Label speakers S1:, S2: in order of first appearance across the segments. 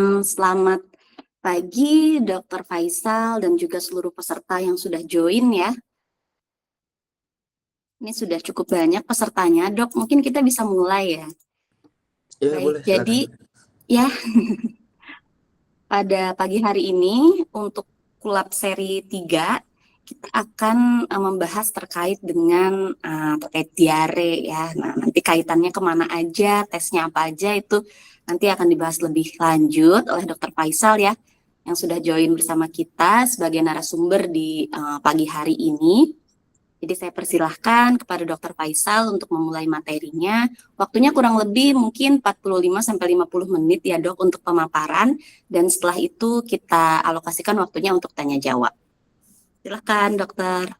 S1: Selamat pagi Dr. Faisal dan juga seluruh peserta yang sudah join ya. Ini sudah cukup banyak pesertanya, Dok. Mungkin kita bisa mulai ya.
S2: Ya,
S1: Baik,
S2: boleh,
S1: jadi ya pada pagi hari ini untuk Kulab seri 3 kita akan membahas terkait dengan terkait diare ya. Nah, nanti kaitannya kemana aja, tesnya apa aja itu nanti akan dibahas lebih lanjut oleh Dr. Faisal ya, yang sudah join bersama kita sebagai narasumber di pagi hari ini. Jadi saya persilahkan kepada Dr. Faisal untuk memulai materinya. Waktunya kurang lebih mungkin 45-50 menit ya Dok untuk pemaparan, dan setelah itu kita alokasikan waktunya untuk tanya jawab. Silakan Dokter.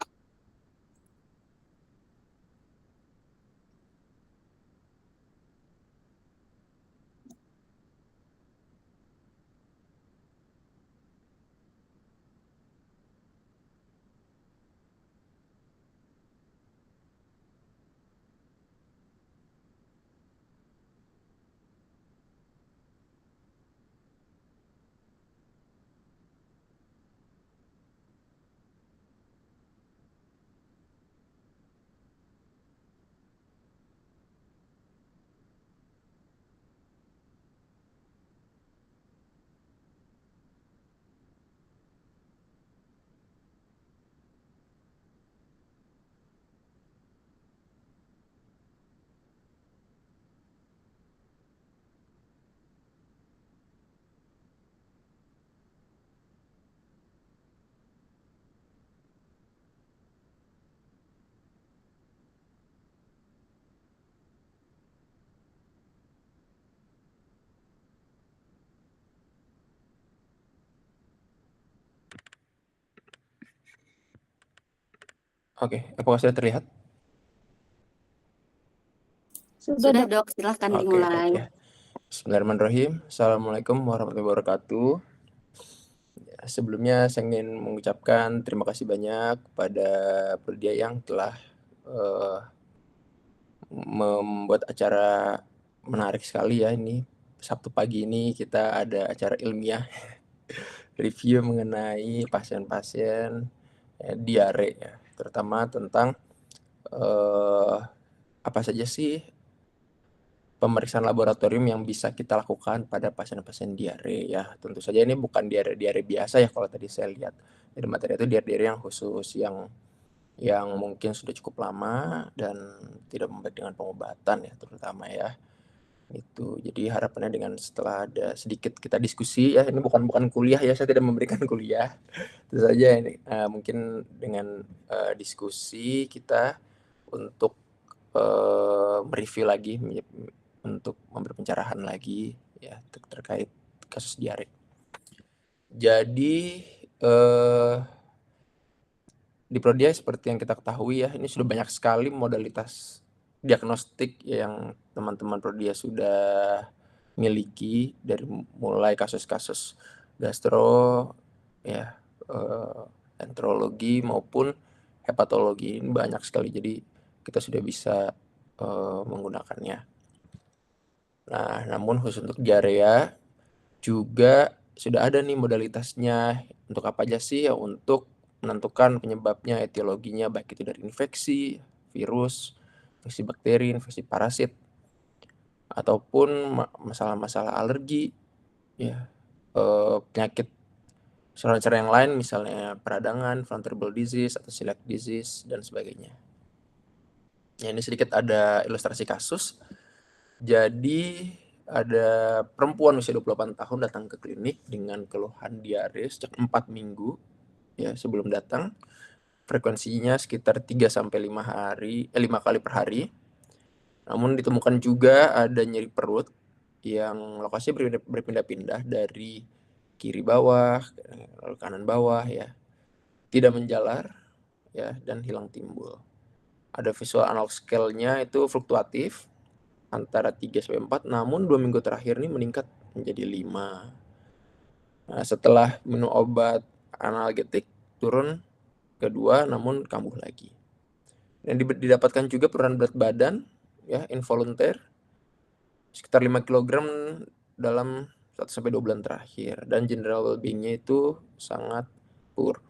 S2: Oke, apakah sudah terlihat?
S1: Sudah Dok, silahkan
S2: Oke, baik
S1: dimulai.
S2: ya. Bismillahirrahmanirrahim. Assalamualaikum warahmatullahi wabarakatuh. Ya, sebelumnya saya ingin mengucapkan terima kasih banyak kepada Perdia yang telah membuat acara menarik sekali ya ini. Sabtu pagi ini kita ada acara ilmiah review mengenai pasien-pasien diare ya, terutama tentang apa saja sih pemeriksaan laboratorium yang bisa kita lakukan pada pasien-pasien diare ya. Tentu saja ini bukan diare biasa ya kalau tadi saya lihat. Jadi materi itu diare yang khusus yang mungkin sudah cukup lama dan tidak membaik dengan pengobatan ya terutama ya. Itu. Jadi harapannya dengan setelah ada sedikit kita diskusi ya, ini bukan kuliah ya, saya tidak memberikan kuliah. Tentu saja ini mungkin dengan diskusi kita untuk mereview lagi untuk memberi pencerahan lagi ya terkait kasus diare. Jadi di Prodia seperti yang kita ketahui ya, ini sudah banyak sekali modalitas diagnostik yang teman-teman Prodia sudah miliki, dari mulai kasus-kasus gastro ya, enterologi maupun hepatologi, ini banyak sekali. Jadi kita sudah bisa menggunakannya. Nah, namun khusus untuk diarea juga sudah ada nih modalitasnya. Untuk apa aja sih? Ya untuk menentukan penyebabnya, etiologinya, baik itu dari infeksi, virus, infeksi bakteri, infeksi parasit, ataupun masalah-masalah alergi, ya, penyakit saluran yang lain, misalnya peradangan, frontal disease, atau celiac disease, dan sebagainya. Ya, ini sedikit ada ilustrasi kasus. Jadi ada perempuan usia 28 tahun datang ke klinik dengan keluhan diare sejak 4 minggu ya sebelum datang. Frekuensinya sekitar 3 sampai 5 kali per hari. Namun ditemukan juga ada nyeri perut yang lokasinya berpindah-pindah dari kiri bawah, lalu kanan bawah ya. Tidak menjalar ya dan hilang timbul. Ada visual analog scale-nya itu fluktuatif antara 3 sampai 4, namun 2 minggu terakhir ini meningkat menjadi 5. Nah, setelah minum obat analgetik turun ke 2 namun kambuh lagi. Dan didapatkan juga penurunan berat badan ya involunter sekitar 5 kg dalam 1 sampai 2 bulan terakhir, dan general well-being-nya itu sangat poor.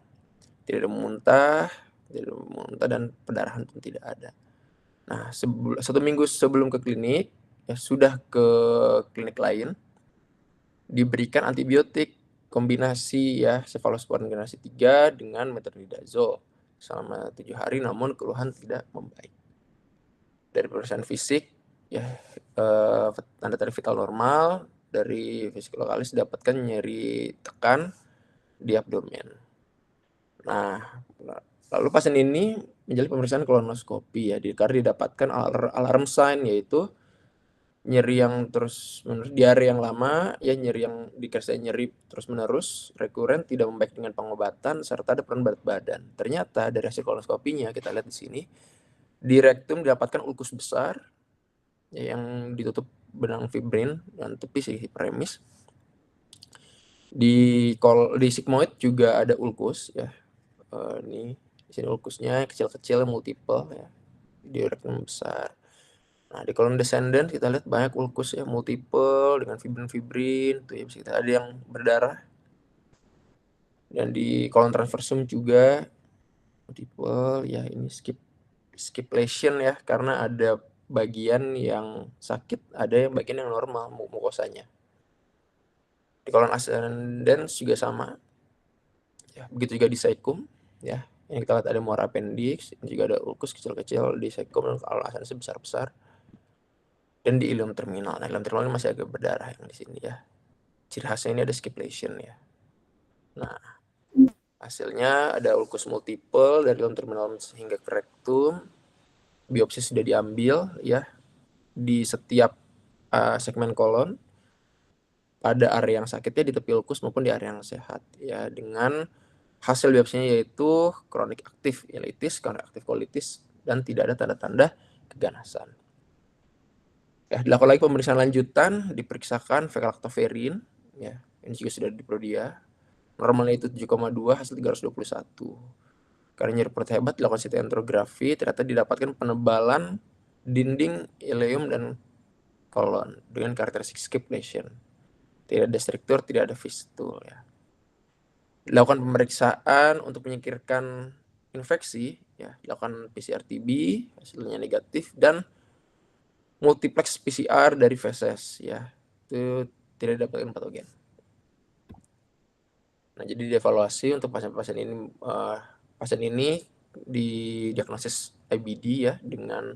S2: Tidak ada muntah, dan pendarahan pun tidak ada. Nah, 1 minggu sebelum ke klinik, ya sudah ke klinik lain, diberikan antibiotik kombinasi ya, cephalosporin generasi 3 dengan metronidazole selama 7 hari, namun keluhan tidak membaik. Dari pemeriksaan fisik, ya tanda-tanda vital normal, dari fisikolokalis didapatkan nyeri tekan di abdomen. Nah, lalu pasien ini menjalani pemeriksaan kolonoskopi ya, karena didapatkan alarm sign, yaitu nyeri yang terus menerus, diare yang lama, ya nyeri yang dikasih nyeri terus menerus, rekuren, tidak membaik dengan pengobatan, serta ada penurunan berat badan. Ternyata dari hasil kolonoskopinya kita lihat di sini, di rektum didapatkan ulkus besar, ya, yang ditutup benang fibrin dan tepi hiperemis. Di sigmoid juga ada ulkus ya. Ini di sini ulkusnya kecil-kecil, multiple ya, di rektum besar. Nah, di kolon descendant kita lihat banyak ulkus ya, multiple dengan fibrin-fibrin tuh ya, bisa kita ada yang berdarah. Dan di kolon transversum juga multiple ya, ini skip lesion ya, karena ada bagian yang sakit, ada yang bagian yang normal mukosanya. Di kolon ascendens juga sama. Ya, begitu juga di cecum ya. Yang kita lihat ada muara appendix, ini juga ada ulkus kecil-kecil di cecum, dan kolon ascendens besar-besar. Dan di ileum terminal. Nah, ileum terminal ini masih agak berdarah yang di sini ya. Ciri khasnya ini ada skip lesion ya. Nah, hasilnya ada ulkus multiple dari ileum terminal hingga ke rektum. Biopsi sudah diambil ya di setiap segmen kolon, pada area yang sakitnya di tepi ulkus maupun di area yang sehat ya, dengan hasil biopsinya yaitu kronik aktif ileitis, kronik aktif colitis, dan tidak ada tanda-tanda keganasan. Ya, dilakukan lagi pemeriksaan lanjutan, diperiksakan fecal lactoferrin ya, ini juga sudah di Prodia. Normalnya itu 7,2, hasil 321. Karena nyeri perut hebat, dilakukan CT angiography, ternyata didapatkan penebalan dinding ileum dan kolon dengan karakteristik skip lesion. Tidak ada struktur, tidak ada fistul ya. Dilakukan pemeriksaan untuk menyingkirkan infeksi ya, dilakukan PCR TB, hasilnya negatif, dan multiplex PCR dari feses ya, itu tidak dapatkan patogen. Nah, jadi dievaluasi untuk pasien-pasien ini, pasien ini didiagnosis IBD ya, dengan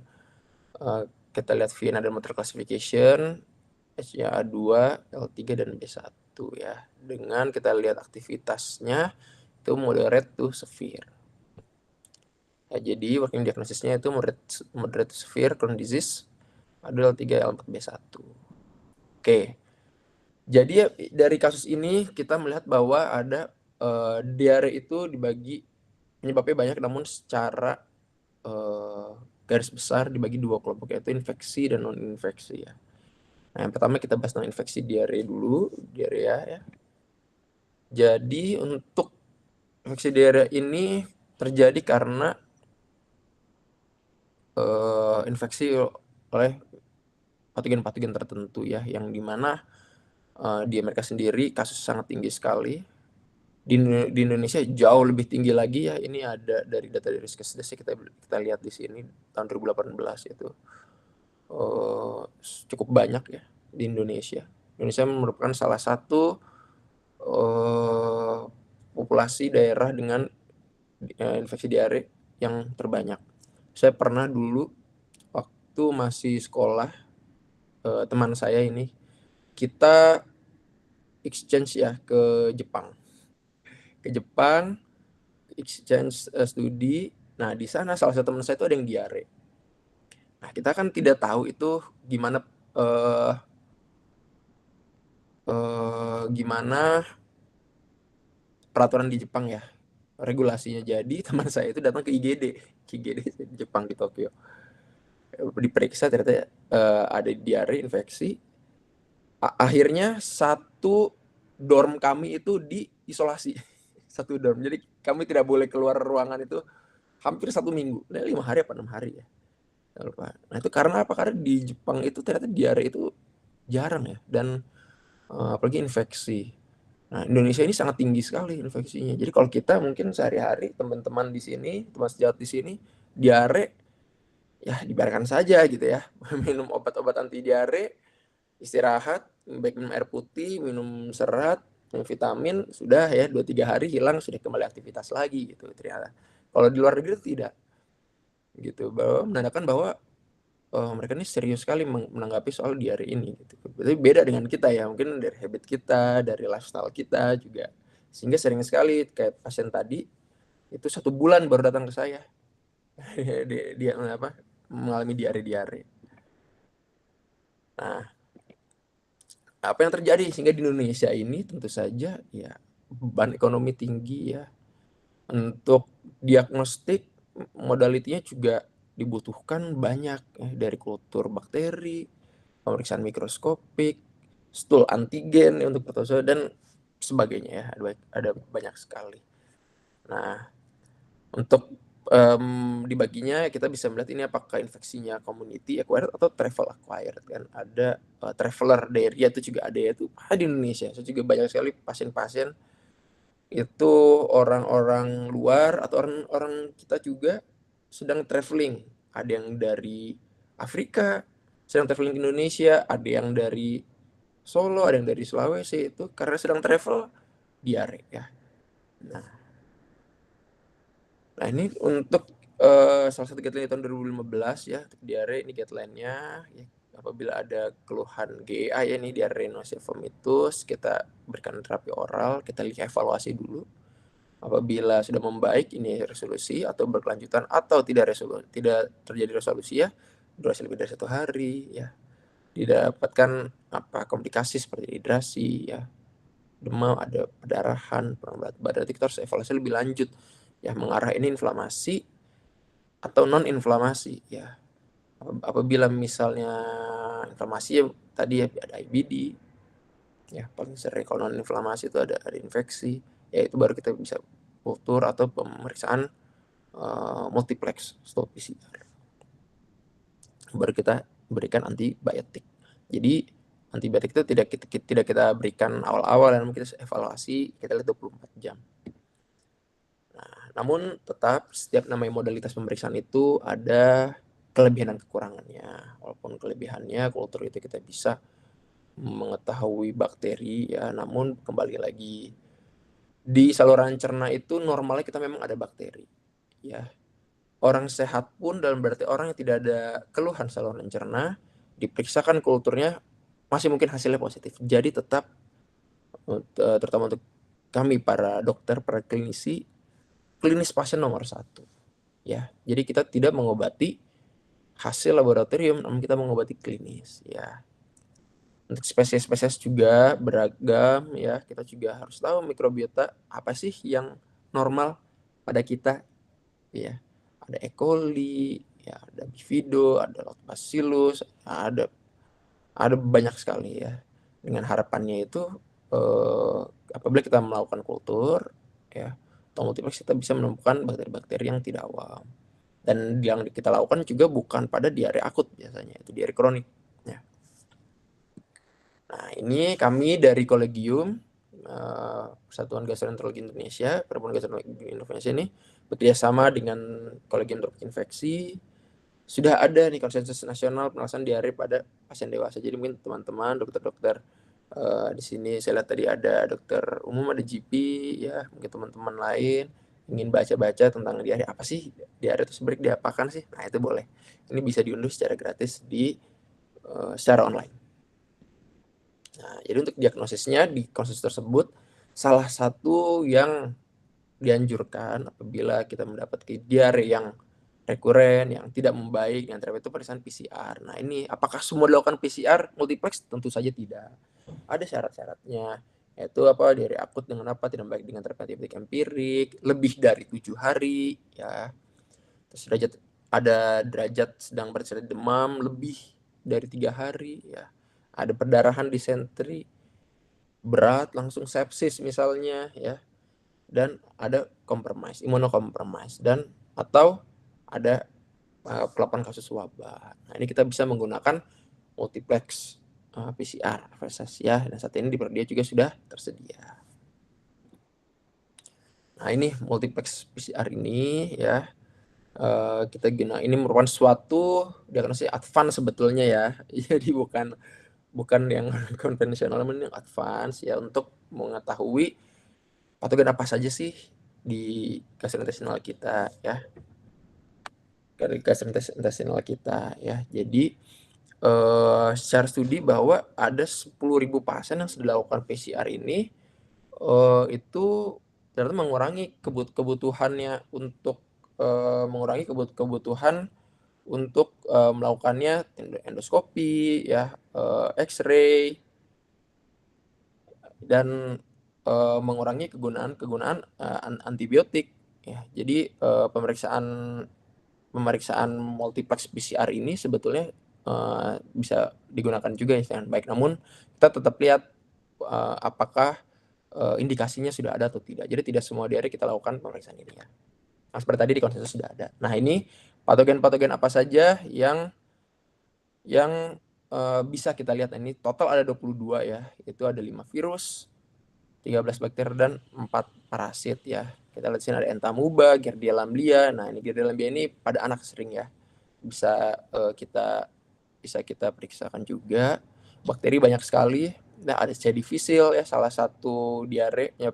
S2: kita lihat VN ada motor classification HCA2, L3, dan B1 ya. Dengan kita lihat aktivitasnya itu moderate to severe. Ya, jadi working diagnosisnya itu moderate to severe Crohn's disease, ada L3, L4, B1. Oke. Jadi ya, dari kasus ini kita melihat bahwa ada diare itu dibagi penyebabnya banyak, namun secara garis besar dibagi 2 kelompok, yaitu infeksi dan non infeksi ya. Nah, yang pertama kita bahas non infeksi diare dulu, diarea ya. Jadi untuk infeksi diare ini terjadi karena infeksi oleh patogen-patogen tertentu ya, yang dimana di Amerika sendiri kasus sangat tinggi sekali. Di Indonesia jauh lebih tinggi lagi ya. Ini ada dari data dari Riskesdas kita lihat di sini tahun 2018 itu cukup banyak ya di Indonesia. Indonesia merupakan salah satu populasi daerah dengan infeksi diare yang terbanyak. Saya pernah dulu waktu masih sekolah, teman saya ini kita exchange ya ke Jepang. Exchange studi. Nah, di sana salah satu teman saya itu ada yang diare. Nah, kita kan tidak tahu itu gimana gimana peraturan di Jepang ya, regulasinya. Jadi teman saya itu datang ke IGD di Jepang, di Tokyo. Diperiksa, ternyata ada diare, infeksi. Akhirnya satu dorm kami itu diisolasi. Satu dorm. Jadi kami tidak boleh keluar ruangan itu hampir 1 minggu. 5 hari apa 6 hari ya. Nah, itu karena apa? Karena di Jepang itu ternyata diare itu jarang ya. Dan apalagi infeksi. Nah, Indonesia ini sangat tinggi sekali infeksinya. Jadi kalau kita mungkin sehari-hari teman-teman di sini, teman sejawat di sini, diare, ya dibiarkan saja gitu ya. Minum obat-obat anti diare, istirahat, baik minum air putih, minum serat, minum vitamin, sudah ya 2-3 hari hilang, sudah kembali aktivitas lagi gitu ternyata. Kalau di luar negeri itu tidak gitu, bahwa menandakan bahwa mereka ini serius sekali menanggapi soal diare ini gitu. Berarti beda dengan kita ya, mungkin dari habit kita, dari lifestyle kita juga. Sehingga sering sekali kayak pasien tadi itu 1 bulan baru datang ke saya. dia apa mengalami diare-diare. Nah, apa yang terjadi sehingga di Indonesia ini tentu saja ya beban ekonomi tinggi ya. Untuk diagnostik modalitinya juga dibutuhkan banyak ya, dari kultur bakteri, pemeriksaan mikroskopik, stool antigen ya, untuk protozoa dan sebagainya ya. Ada banyak sekali. Nah, untuk dibaginya kita bisa melihat ini apakah infeksinya community acquired atau travel acquired kan. Ada traveler diarrhea itu juga ada, yaitu di Indonesia. Saya juga banyak sekali pasien-pasien itu orang-orang luar atau orang-orang kita juga sedang traveling. Ada yang dari Afrika sedang traveling ke Indonesia, ada yang dari Solo, ada yang dari Sulawesi, itu karena sedang travel diare ya. Nah, ini untuk salah satu guideline tahun 2015 ya, untuk diare ini guideline-nya ya, apabila ada keluhan GEA ya, ini diare nausea vomitus, kita berikan terapi oral, kita lihat evaluasi dulu. Apabila sudah membaik ini resolusi atau berkelanjutan atau tidak terjadi resolusi ya, durasi lebih dari 1 hari ya, didapatkan komplikasi seperti dehidrasi ya, demam, ada perdarahan, penurunan berat badan, kita harus evaluasi lebih lanjut ya, mengarah ini inflamasi atau non inflamasi ya. Apabila misalnya inflamasi ya tadi ya ada IBD ya, paling sering. Kalau non inflamasi itu ada infeksi ya, itu baru kita bisa kultur atau pemeriksaan multiplex stop PCR, baru kita berikan antibiotik. Jadi antibiotik itu tidak kita berikan awal-awal, dan kita evaluasi, kita lihat 24 jam. Nah, namun tetap setiap namanya modalitas pemeriksaan itu ada kelebihan dan kekurangannya. Walaupun kelebihannya kultur itu kita bisa mengetahui bakteri ya, namun kembali lagi di saluran cerna itu normalnya kita memang ada bakteri ya. Orang sehat pun dalam berarti orang yang tidak ada keluhan saluran cerna, diperiksakan kulturnya masih mungkin hasilnya positif. Jadi tetap terutama untuk kami para dokter, para klinisi, klinis pasien nomor 1 ya. Jadi kita tidak mengobati hasil laboratorium, namun kita mengobati klinis ya. Untuk spesies-spesies juga beragam ya, kita juga harus tahu mikrobiota apa sih yang normal pada kita ya. Ada E. coli ya, ada bifido, ada lactobacillus, ada banyak sekali ya. Dengan harapannya itu apabila kita melakukan kultur ya atau multiplex, kita bisa menemukan bakteri-bakteri yang tidak awam. Dan yang kita lakukan juga bukan pada diare akut, biasanya itu diare kronik ya. Nah, ini kami dari Kolegium Persatuan Gastroenterologi Indonesia, Perhimpunan Gastroenterologi Indonesia ini bekerjasama dengan Kolegium Tropik Infeksi. Sudah ada nih konsensus nasional penalasan diare pada pasien dewasa. Jadi mungkin teman-teman dokter-dokter di sini saya lihat tadi ada dokter umum, ada GP ya, mungkin teman-teman lain ingin baca-baca tentang diare, apa sih diare itu sebenarnya diapakan sih. Nah, itu boleh. Ini bisa diunduh secara gratis secara online. Nah, jadi untuk diagnosisnya di konsensus tersebut, salah satu yang dianjurkan apabila kita mendapat diare yang rekuren, yang tidak membaik, yang terakhir itu pemeriksaan PCR. Nah, ini apakah semua dilakukan PCR multiplex? Tentu saja tidak. Ada syarat-syaratnya, yaitu diare akut dengan tidak baik dengan terapi antibiotik empirik, lebih dari 7 hari ya. Terus ada derajat sedang berserta demam lebih dari 3 hari ya. Ada perdarahan, disentri berat, langsung sepsis misalnya ya. Dan ada compromise, imunokompromis, dan atau ada 8 kasus wabah. Nah, ini kita bisa menggunakan multiplex PCR versus ya, dan saat ini di Perdia juga sudah tersedia. Nah, ini multiplex PCR ini ya, kita ini merupakan suatu diagnosis advance sebetulnya ya. Jadi bukan yang konvensional, namun yang advance ya, untuk mengetahui patogen apa saja sih di gastrointestinal kita ya. Dari gastrointestinal kita ya. Jadi secara studi bahwa ada 10.000 pasien yang sudah dilakukan PCR ini, itu ternyata mengurangi kebutuhannya untuk kebutuhan untuk melakukannya endoskopi ya, X-ray, dan mengurangi kegunaan antibiotik ya. Jadi pemeriksaan multiplex PCR ini sebetulnya bisa digunakan juga ya dengan baik. Namun kita tetap lihat apakah indikasinya sudah ada atau tidak. Jadi tidak semua diare kita lakukan pemeriksaan ini ya. Nah, seperti tadi di konsensus sudah ada. Nah, ini patogen-patogen apa saja yang bisa kita lihat. Ini total ada 22 ya. Itu ada 5 virus, 13 bakteri, dan 4 parasit ya. Kita lihat sini ada entamuba, Giardia lamblia. Nah, ini Giardia lamblia ini pada anak sering ya. Bisa kita periksakan juga. Bakteri banyak sekali. Nah, ada C. difficile ya, salah satu diare ya.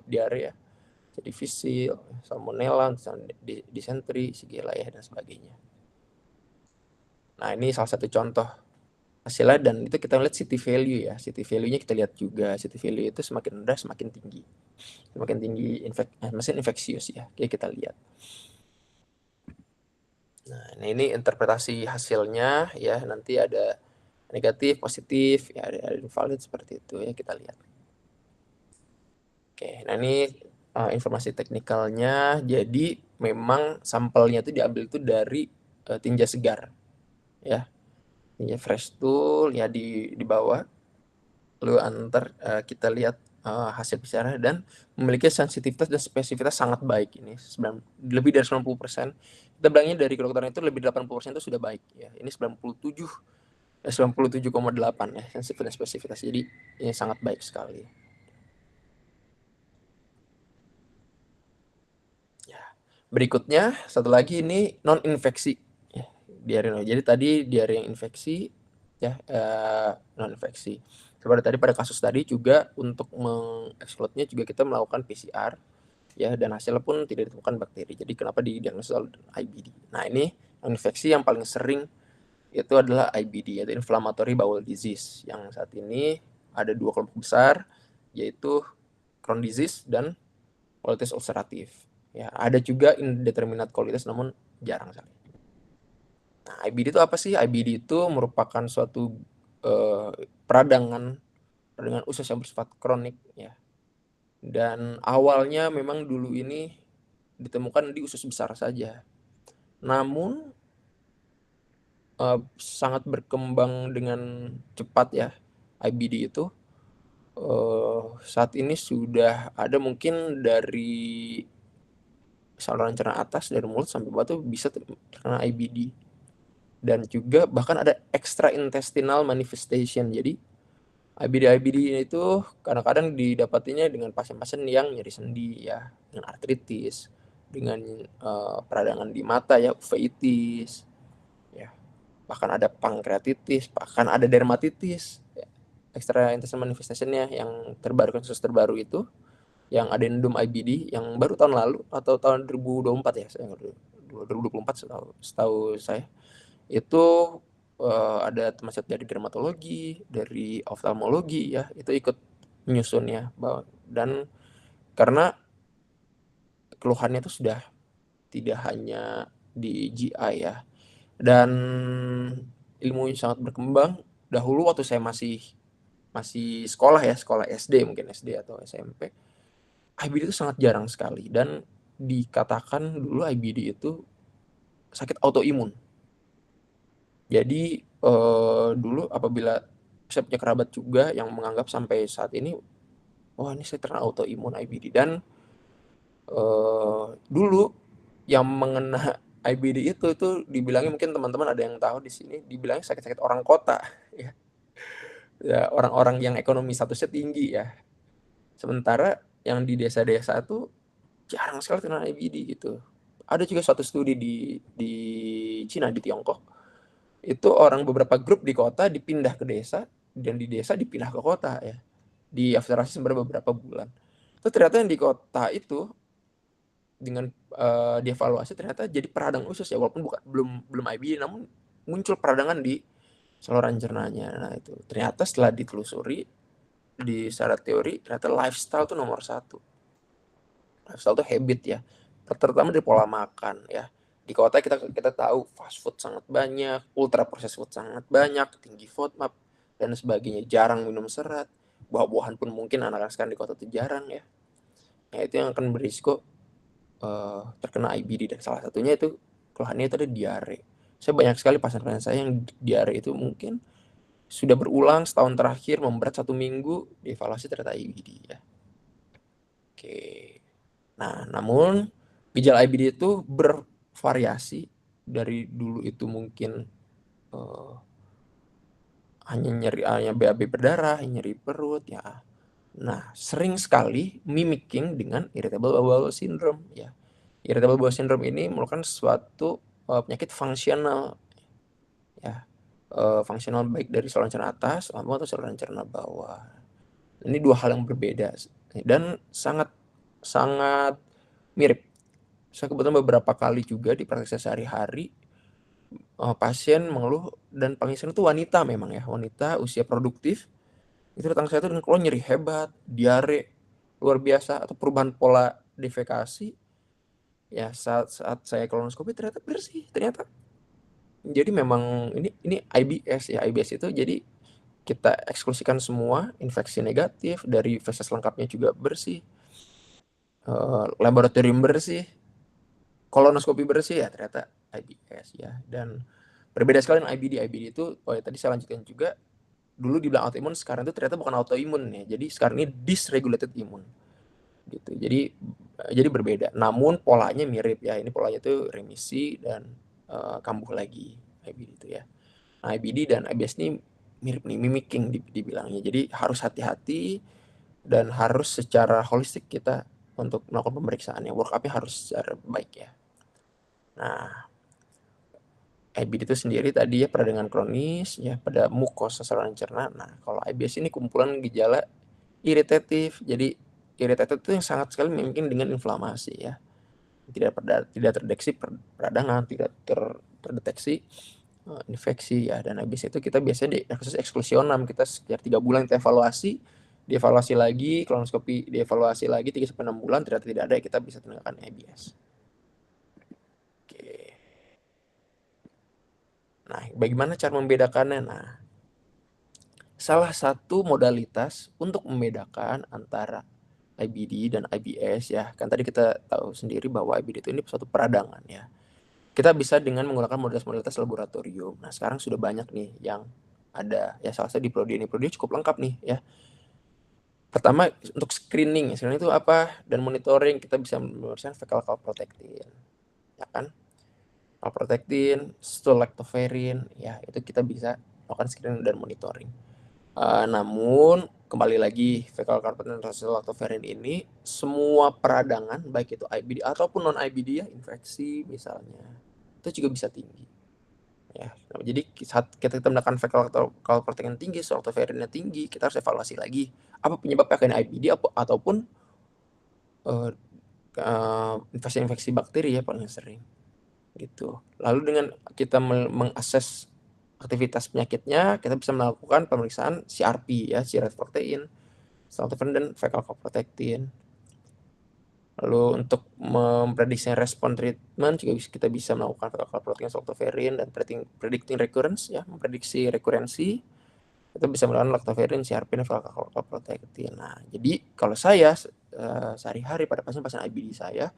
S2: C. difficile, salmonella, dysentery, shigella ya, dan sebagainya. Nah, ini salah satu contoh hasilnya, dan itu kita lihat city value ya. City value-nya kita lihat juga. City value itu semakin rendah semakin tinggi. Semakin tinggi mesin infeksius ya. Oke, kita lihat. Nah, ini interpretasi hasilnya ya. Nanti ada negatif, positif, ya ada invalid seperti itu ya, kita lihat. Oke, nah ini informasi teknikalnya. Jadi memang sampelnya itu diambil itu dari tinja segar ya. Tinja fresh tool ya di bawah. Lalu kita lihat hasil PCR dan memiliki sensitivitas dan spesifitas sangat baik. Ini lebih dari 90%. Kita bilangnya dari kedokteran itu lebih dari 80% itu sudah baik ya. Ini 97,8 ya sensitivitas dan spesifitas. Jadi ini sangat baik sekali. Ya. Berikutnya satu lagi ini non infeksi ya, diare. Jadi tadi diare yang infeksi ya, non infeksi. Seperti tadi pada kasus tadi juga untuk mengekskludnya juga kita melakukan PCR ya, dan hasilnya pun tidak ditemukan bakteri. Jadi kenapa didiagnosis IBD? Nah, ini infeksi yang paling sering itu adalah IBD, yaitu inflammatory bowel disease, yang saat ini ada 2 kelompok besar, yaitu Crohn disease dan colitis ulceratif. Ya, ada juga indeterminate colitis, namun jarang sekali. Nah, IBD itu apa sih? IBD itu merupakan suatu peradangan usus yang bersifat kronik ya. Dan awalnya memang dulu ini ditemukan di usus besar saja. Namun sangat berkembang dengan cepat ya IBD itu. Saat ini sudah ada mungkin dari saluran cerna atas, dari mulut sampai bawah tuh bisa terkena IBD. Dan juga bahkan ada extra intestinal manifestation. Jadi IBD itu kadang-kadang didapatinya dengan pasien-pasien yang nyeri sendi ya, dengan artritis, dengan peradangan di mata ya, uveitis ya, bahkan ada pankreatitis, bahkan ada dermatitis ya. Extra intestinal manifestation-nya yang kasus terbaru itu yang addendum IBD yang baru tahun lalu atau tahun 2024 ya, 2024 setahu saya itu ada teman saya dari dermatologi, dari oftalmologi ya, itu ikut menyusunnya. Dan karena keluhannya itu sudah tidak hanya di GI ya, dan ilmunya sangat berkembang. Dahulu waktu saya masih sekolah ya, sekolah SD, mungkin SD atau SMP, IBD itu sangat jarang sekali, dan dikatakan dulu IBD itu sakit autoimun. Jadi dulu apabila saya punya kerabat juga yang menganggap sampai saat ini, wah ini saya terkena autoimun IBD. Dan dulu yang mengena IBD itu dibilangnya, mungkin teman-teman ada yang tahu di sini, dibilangnya sakit-sakit orang kota ya. Ya, orang-orang yang ekonomi statusnya tinggi ya. Sementara yang di desa-desa tuh jarang sekali kena IBD gitu. Ada juga suatu studi di Cina, di Tiongkok, itu orang beberapa grup di kota dipindah ke desa, dan di desa dipindah ke kota ya. Diobservasi beberapa bulan. Itu ternyata yang di kota itu dengan dievaluasi ternyata jadi peradangan usus ya, walaupun belum IBD, namun muncul peradangan di saluran cernanya. Nah itu ternyata setelah ditelusuri secara teori, ternyata lifestyle tuh nomor satu. Lifestyle tuh habit ya, terutama dari pola makan ya. Di kota kita tahu fast food sangat banyak, ultra processed food sangat banyak, tinggi FODMAP dan sebagainya, jarang minum serat. Buah-buahan pun mungkin anak-anak sekarang di kota itu jarang ya. Nah itu yang akan berisiko terkena IBD, dan salah satunya itu keluhannya itu ada diare. Saya banyak sekali pasien-pasien saya yang diare itu mungkin sudah berulang setahun terakhir, memberat 1 minggu, dievaluasi ternyata IBD ya. Oke. Nah, namun gejala IBD itu bervariasi. Dari dulu itu mungkin eh, hanya BAB berdarah, nyeri perut ya. Nah, sering sekali mimicking dengan irritable bowel syndrome ya. Irritable bowel syndrome ini merupakan suatu penyakit fungsional ya. Fungsional baik dari saluran cerna atas maupun atau saluran cerna bawah. Ini dua hal yang berbeda dan sangat sangat mirip. Saya kebetulan beberapa kali juga di praktek saya sehari-hari, pasien mengeluh, dan paling sering itu wanita memang ya, wanita usia produktif, itu datang ke saya itu dengan keluhan nyeri hebat, diare luar biasa, atau perubahan pola defekasi. Ya saat saya kolonoskopi ternyata bersih, ternyata. Jadi memang ini IBS ya, IBS itu jadi kita eksklusikan semua infeksi negatif, dari feses lengkapnya juga bersih, laboratorium bersih, kolonoskopi bersih, ya ternyata IBS ya. Dan berbeda sekali dengan IBD. IBD itu, oh ya tadi saya lanjutkan juga, dulu dibilang autoimun, sekarang itu ternyata bukan autoimun ya. Jadi sekarang ini dysregulated imun gitu. Jadi berbeda. Namun polanya mirip ya. Ini polanya itu remisi dan kambuh lagi, IBD itu ya. Nah, IBD dan IBS ini mirip nih, mimicking dibilangnya. Jadi harus hati-hati dan harus secara holistik kita untuk melakukan pemeriksaannya. Work up-nya harus secara baik ya. Nah, IBD itu sendiri tadi ya peradangan kronis ya pada mukosa saluran cerna. Nah, kalau IBS ini kumpulan gejala iritatif. Jadi iritatif itu yang sangat sekali mungkin dengan inflamasi ya. Tidak terdeteksi peradangan, tidak terdeteksi infeksi ya. Dan IBS itu kita biasanya di kasus eksklusionam, kita setiap 3 bulan kita evaluasi, dievaluasi lagi, kolonoskopi dievaluasi lagi 3-6 bulan, ternyata tidak ada, kita bisa tindakan IBS. Oke. Nah, bagaimana cara membedakannya? Nah, salah satu modalitas untuk membedakan antara IBD dan IBS ya, kan tadi kita tahu sendiri bahwa IBD itu ini suatu peradangan ya. Kita bisa dengan menggunakan modalitas laboratorium. Nah, sekarang sudah banyak nih yang ada ya, salah satu di Prodi ini. Prodi cukup lengkap nih ya. Pertama untuk screening itu apa, dan monitoring kita bisa memeriksa fecal calprotectin ya kan. Calprotectin, stool lactoferrin ya, itu kita bisa melakukan screening dan monitoring. Namun kembali lagi, fecal calprotectin dan stool lactoferrin ini semua peradangan baik itu IBD ataupun non IBD ya, infeksi misalnya, itu juga bisa tinggi ya. Nah, jadi saat kita mendapatkan fecal calprotectin tinggi, stool lactoferinnya tinggi, kita harus evaluasi lagi apa penyebabnya, kena IBD ataupun infeksi bakteri ya paling sering gitu. Lalu dengan kita mengakses aktivitas penyakitnya, kita bisa melakukan pemeriksaan CRP ya, C-reactive protein, lactoferrin dan fecal calprotectin. Lalu untuk memprediksi respon treatment juga kita bisa melakukan fecal calprotectin, lactoferrin, dan predicting recurrence ya, memprediksi rekurensi. Kita bisa melakukan lactoferrin, CRP, dan fecal calprotectin. Nah, jadi kalau saya sehari-hari pada pasien-pasien IBD saya,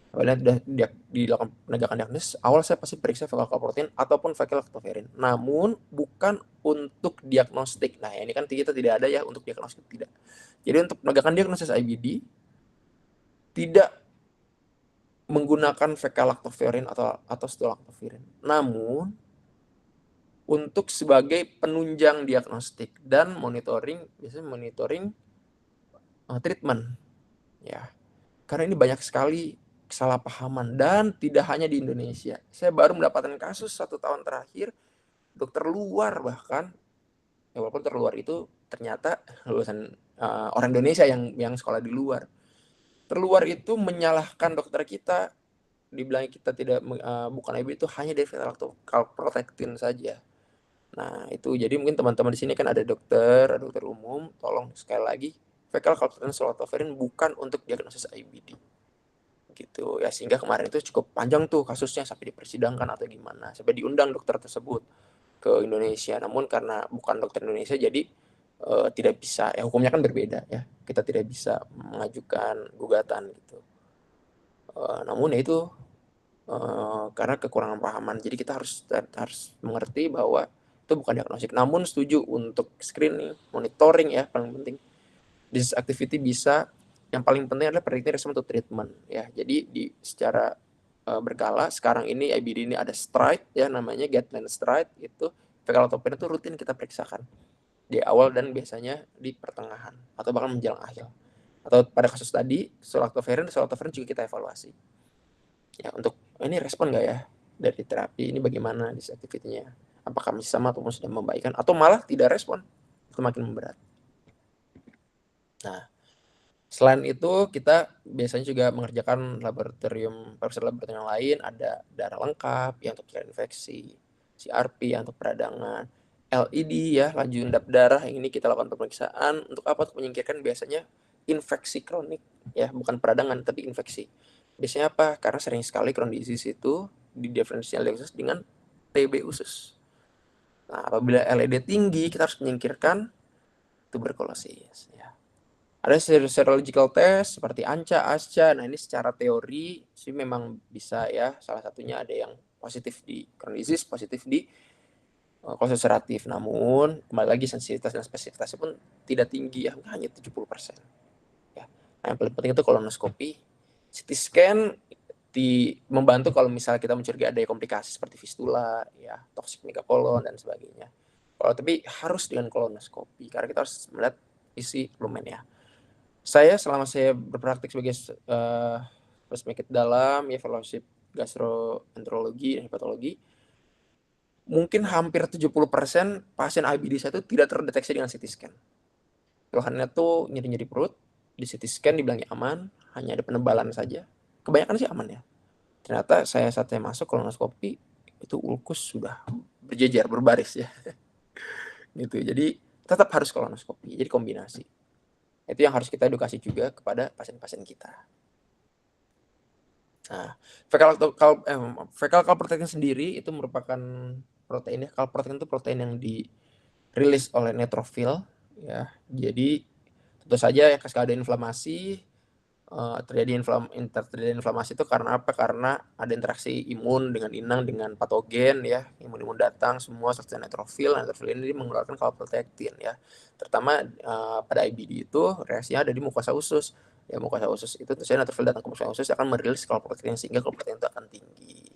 S2: apabila sudah dilakukan penegakan diagnosis, awal saya pasti periksa fecal calprotectin ataupun fecal lactoferrin. Namun bukan untuk diagnostik. Nah, ini kan kita tidak ada ya untuk diagnostik, tidak. Jadi untuk penegakan diagnosis IBD tidak menggunakan fecal lactoferrin atau stool lactoferrin. Namun untuk sebagai penunjang diagnostik dan biasanya monitoring treatment ya. Karena ini banyak sekali kesalahpahaman dan tidak hanya di Indonesia. Saya baru mendapatkan kasus 1 tahun terakhir dokter luar bahkan, ya walaupun dokter luar itu ternyata lulusan orang Indonesia yang sekolah di luar. Terluar itu menyalahkan dokter kita, dibilang kita tidak bukan IBD itu hanya dari fetal calprotectin saja. Nah, itu jadi mungkin teman-teman di sini kan ada dokter umum, tolong sekali lagi fecal calprotectin solatoferin bukan untuk diagnosis IBD. Gitu ya, sehingga kemarin itu cukup panjang tuh kasusnya sampai dipersidangkan atau gimana, sampai diundang dokter tersebut ke Indonesia. Namun karena bukan dokter Indonesia jadi tidak bisa, ya hukumnya kan berbeda ya, kita tidak bisa mengajukan gugatan gitu. Namun ya itu karena kekurangan pahaman, jadi kita harus mengerti bahwa itu bukan diagnostik. Namun setuju untuk screening, monitoring ya paling penting. Disease activity bisa, yang paling penting adalah predicting response to treatment ya. Jadi secara berkala sekarang ini IBD ini ada STRIDE ya, namanya guideline STRIDE, itu fecal calprotectin itu rutin kita periksakan di awal dan biasanya di pertengahan atau bahkan menjelang akhir. Atau pada kasus tadi solatoferin juga kita evaluasi ya, untuk ini respon nggak ya dari terapi ini, bagaimana disease activity-nya, apakah masih sama ataupun sudah membaikkan atau malah tidak respon, itu makin memberat. Nah, selain itu kita biasanya juga mengerjakan pemeriksaan laboratorium yang lain, ada darah lengkap yang untuk cari infeksi, CRP yang untuk peradangan, LED ya, laju endap darah, yang ini kita lakukan pemeriksaan untuk apa? Untuk menyingkirkan biasanya infeksi kronik ya, bukan peradangan tapi infeksi. Biasanya apa? Karena sering sekali chronic disease itu di differential diagnosis dengan TB usus. Nah, apabila LED tinggi, kita harus menyingkirkan tuberkulosis ya. Ada serological test seperti ANCA, ASCA. Nah, ini secara teori sih memang bisa ya. Salah satunya ada yang positif di chronic disease, positif di ulceratif. Namun, kembali lagi sensitivitas dan spesifitasnya pun tidak tinggi ya, hanya 70%. Ya. Nah, yang paling penting itu kolonoskopi. CT scan membantu kalau misalnya kita mencurigai ada komplikasi seperti fistula, ya, toksik megakolon dan sebagainya. Tapi harus dengan kolonoskopi karena kita harus melihat isi lumen ya. Selama saya berpraktik sebagai penyakit dalam, ya fellowship gastroenterologi dan hepatologi, mungkin hampir 70% pasien IBD saya itu tidak terdeteksi dengan CT scan. Keluhannya tuh nyeri-nyeri perut, di CT scan dibilangnya aman, hanya ada penebalan saja. Kebanyakan sih aman ya. Ternyata saat saya masuk kolonoskopi, itu ulkus sudah berjejer, berbaris ya. Gitu. Jadi tetap harus kolonoskopi, jadi kombinasi. Itu yang harus kita edukasi juga kepada pasien-pasien kita. Nah, fecal calprotectin sendiri itu merupakan protein ya. Calprotectin itu protein yang dirilis oleh neutrofil ya. Jadi tentu saja ya ketika ada inflamasi, terjadi inflamasi itu karena apa? Karena ada interaksi imun dengan inang, dengan patogen ya, imun datang semua serta neutrofil ini mengeluarkan calprotectin ya. Terutama pada IBD itu reaksinya ada di mukosa usus. Ya, mukosa usus itu tentunya neutrofil datang ke mukosa usus akan merilis calprotectin sehingga calprotectin itu akan tinggi.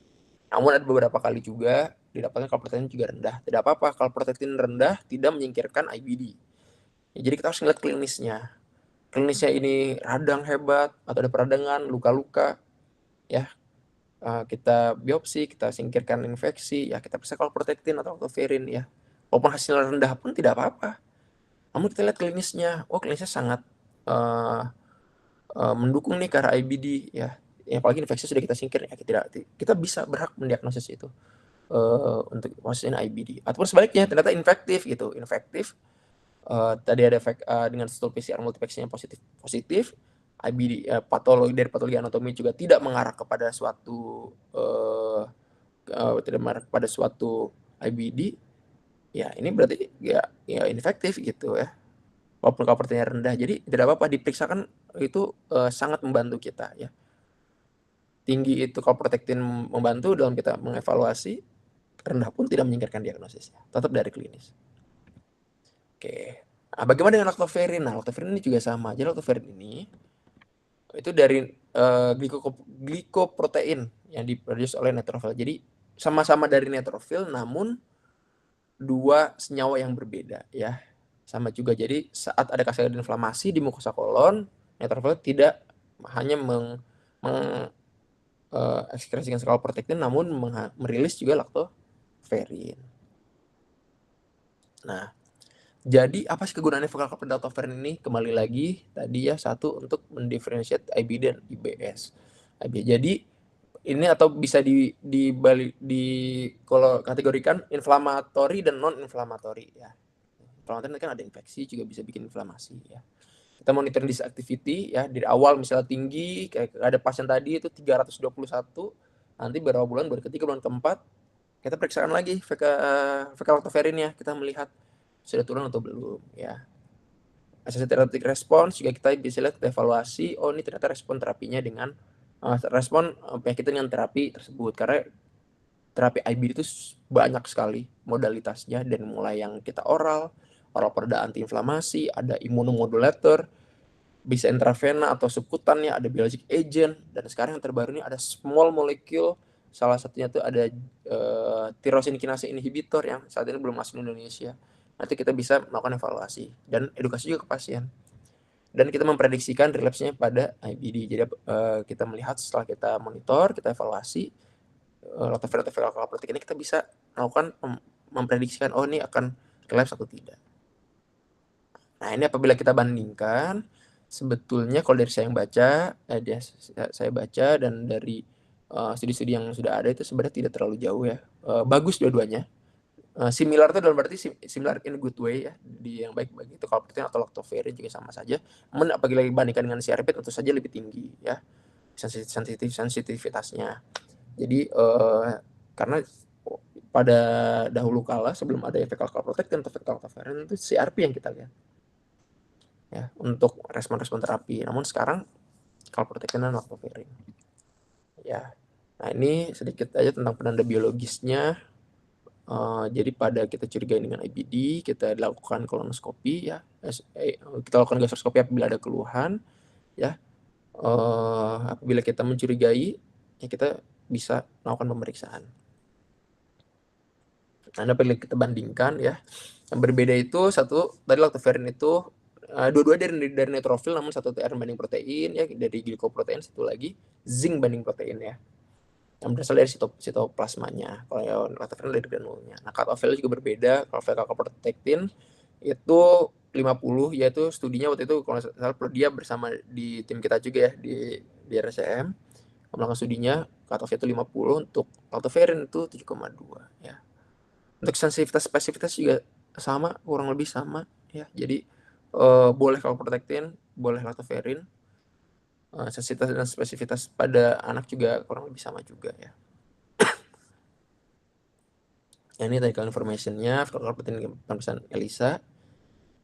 S2: Namun ada beberapa kali juga didapatkan calprotectin juga rendah. Tidak apa-apa, calprotectin rendah tidak menyingkirkan IBD. Ya, jadi kita harus melihat klinisnya ini radang hebat atau ada peradangan, luka-luka ya, kita biopsi, kita singkirkan infeksi ya, kita periksa calprotectin atau calprotectin ya, walaupun hasilnya rendah pun tidak apa-apa. Namun kita lihat klinisnya, klinisnya sangat mendukung nih ke arah IBD ya, apalagi infeksi sudah kita singkir ya, kita bisa berhak mendiagnosis itu untuk maksudnya IBD. Ataupun sebaliknya ternyata infektif tadi ada efek dengan stool PCR multiplexing yang positif, IBD dari patologi anatomi juga tidak mengarah kepada suatu IBD, ya ini berarti ya infektif gitu ya, walaupun calprotectinnya rendah. Jadi tidak apa-apa diperiksakan, itu sangat membantu kita ya. Tinggi itu calprotectin membantu dalam kita mengevaluasi, rendah pun tidak menyingkirkan diagnosis, tetap dari klinis. Oke. Nah, bagaimana dengan lactoferrin? Nah, lactoferrin ini juga sama. Jadi lactoferrin ini itu dari glikoprotein yang diproduksi oleh neutrofil. Jadi sama-sama dari neutrofil, namun dua senyawa yang berbeda ya. Sama juga, jadi saat ada kaskade inflamasi di mukosa kolon, neutrophil tidak hanya ekskresikan kalprotektin, namun merilis juga laktoferin. Nah, jadi apa sih kegunaannya fecal lactoferrin ini? Kembali lagi tadi ya, satu untuk mendiferensiate IBD dan IBS. Jadi ini atau bisa kalau kategorikan inflamatori dan non inflamatori ya. Inflamatori kan ada infeksi, juga bisa bikin inflamasi ya. Kita monitor disease activity ya, dari awal misalnya tinggi, kayak ada pasien tadi itu 321, nanti beberapa bulan, baru ketiga bulan keempat kita periksakan lagi fecal lactoferrinnya, kita melihat sudah turun atau belum ya. Assessment therapeutic response juga kita bisa lihat, kita evaluasi, oh ini ternyata respon terapinya dengan penyakit dengan terapi tersebut. Karena terapi IBD itu banyak sekali modalitasnya, dan mulai yang kita oral perda antiinflamasi, ada imunomodulator, bisa intravena atau subkutannya, ada biologic agent, dan sekarang yang terbaru ini ada small molecule, salah satunya tuh ada tyrosine kinase inhibitor yang saat ini belum masuk di Indonesia. Nanti kita bisa melakukan evaluasi dan edukasi juga ke pasien. Dan kita memprediksikan relapse-nya pada IBD. Jadi kita melihat setelah kita monitor, kita evaluasi lactoferrin atau fecal kalprotek ini, kita bisa melakukan memprediksikan, oh ini akan relapse atau tidak. Nah, ini apabila kita bandingkan, sebetulnya kalau dari saya yang baca, saya baca dan dari studi-studi yang sudah ada, itu sebenarnya tidak terlalu jauh ya. Bagus dua-duanya. Similar itu dalam berarti similar in a good way ya, di yang baik-baik itu kalprotektin atau lactoferrin juga sama saja. Namun apabila dibandingkan dengan CRP tentu saja lebih tinggi ya sensitivitasnya. Jadi karena pada dahulu kala sebelum ada fecal kalprotektin atau fecal lactoferrin, itu CRP yang kita lihat ya untuk respon-respon terapi. Namun sekarang kalprotektin dan lactoferrin ya. Nah, ini sedikit aja tentang penanda biologisnya. Jadi pada kita curigai dengan IBD, kita lakukan kolonoskopi ya, kita lakukan gastroskopi apabila ada keluhan ya. Apabila kita mencurigai ya, kita bisa melakukan pemeriksaan. Nah, apabila kita bandingkan ya, yang berbeda itu satu tadi lactoferrin itu dua-dua dari neutrofil, namun satu TR banding protein ya, dari glikoprotein, satu lagi zinc banding protein ya, yang berasal dari sitoplasmanya. Kalau lactoferrin dari granulnya. Nah, cut-off value juga berbeda. Kalau fecal kalprotektin itu 50, yaitu studinya waktu itu kalau salah dia bersama di tim kita juga ya, di RSCM melakukan studinya, cut-off itu 50, untuk lactoferrin itu 7,2 ya. Untuk sensitivitas spesifitas juga sama, kurang lebih sama ya. Jadi boleh kalprotektin, boleh lactoferrin. Sensitivitas dan spesifitas pada anak juga kurang lebih sama juga ya. Ini tadi informationnya, kalprotektin pemeriksaan ELISA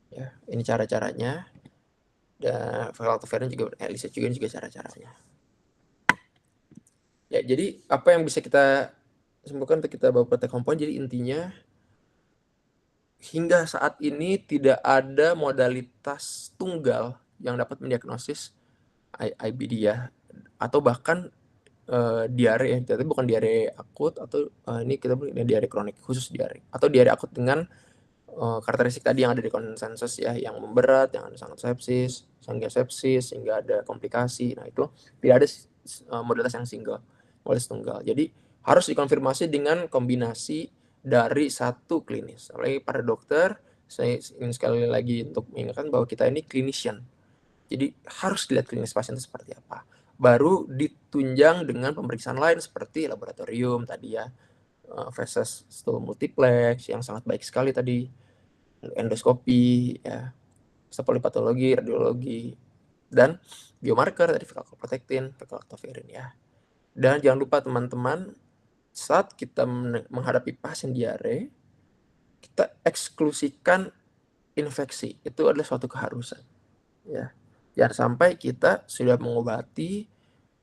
S2: ya, ini cara-caranya. Dan fecal lactoferrin juga ELISA juga cara-caranya ya. Jadi apa yang bisa kita simpulkan untuk kita bawa protek komponen, jadi intinya hingga saat ini tidak ada modalitas tunggal yang dapat mendiagnosis IBD ya, atau bahkan diare ya, tapi bukan diare akut, atau ini kita punya diare kronik, khusus diare, atau diare akut dengan karakteristik tadi yang ada di konsensus ya, yang memberat, yang ada sangat sepsis, sehingga sepsis, sehingga ada komplikasi. Nah, itu tidak ada modalitas yang modalitas tunggal. Jadi harus dikonfirmasi dengan kombinasi dari satu klinis. Oleh para dokter, saya ingin sekali lagi untuk mengingatkan bahwa kita ini clinician. Jadi harus dilihat klinis pasien itu seperti apa. Baru ditunjang dengan pemeriksaan lain seperti laboratorium tadi ya, feses stool multiplex yang sangat baik sekali tadi, endoskopi ya, histopolipatologi, radiologi, dan biomarker tadi fecal kalprotektin, fecal lactoferrin ya. Dan jangan lupa teman-teman, saat kita menghadapi pasien diare, kita eksklusikan infeksi. Itu adalah suatu keharusan ya. Jangan sampai kita sudah mengobati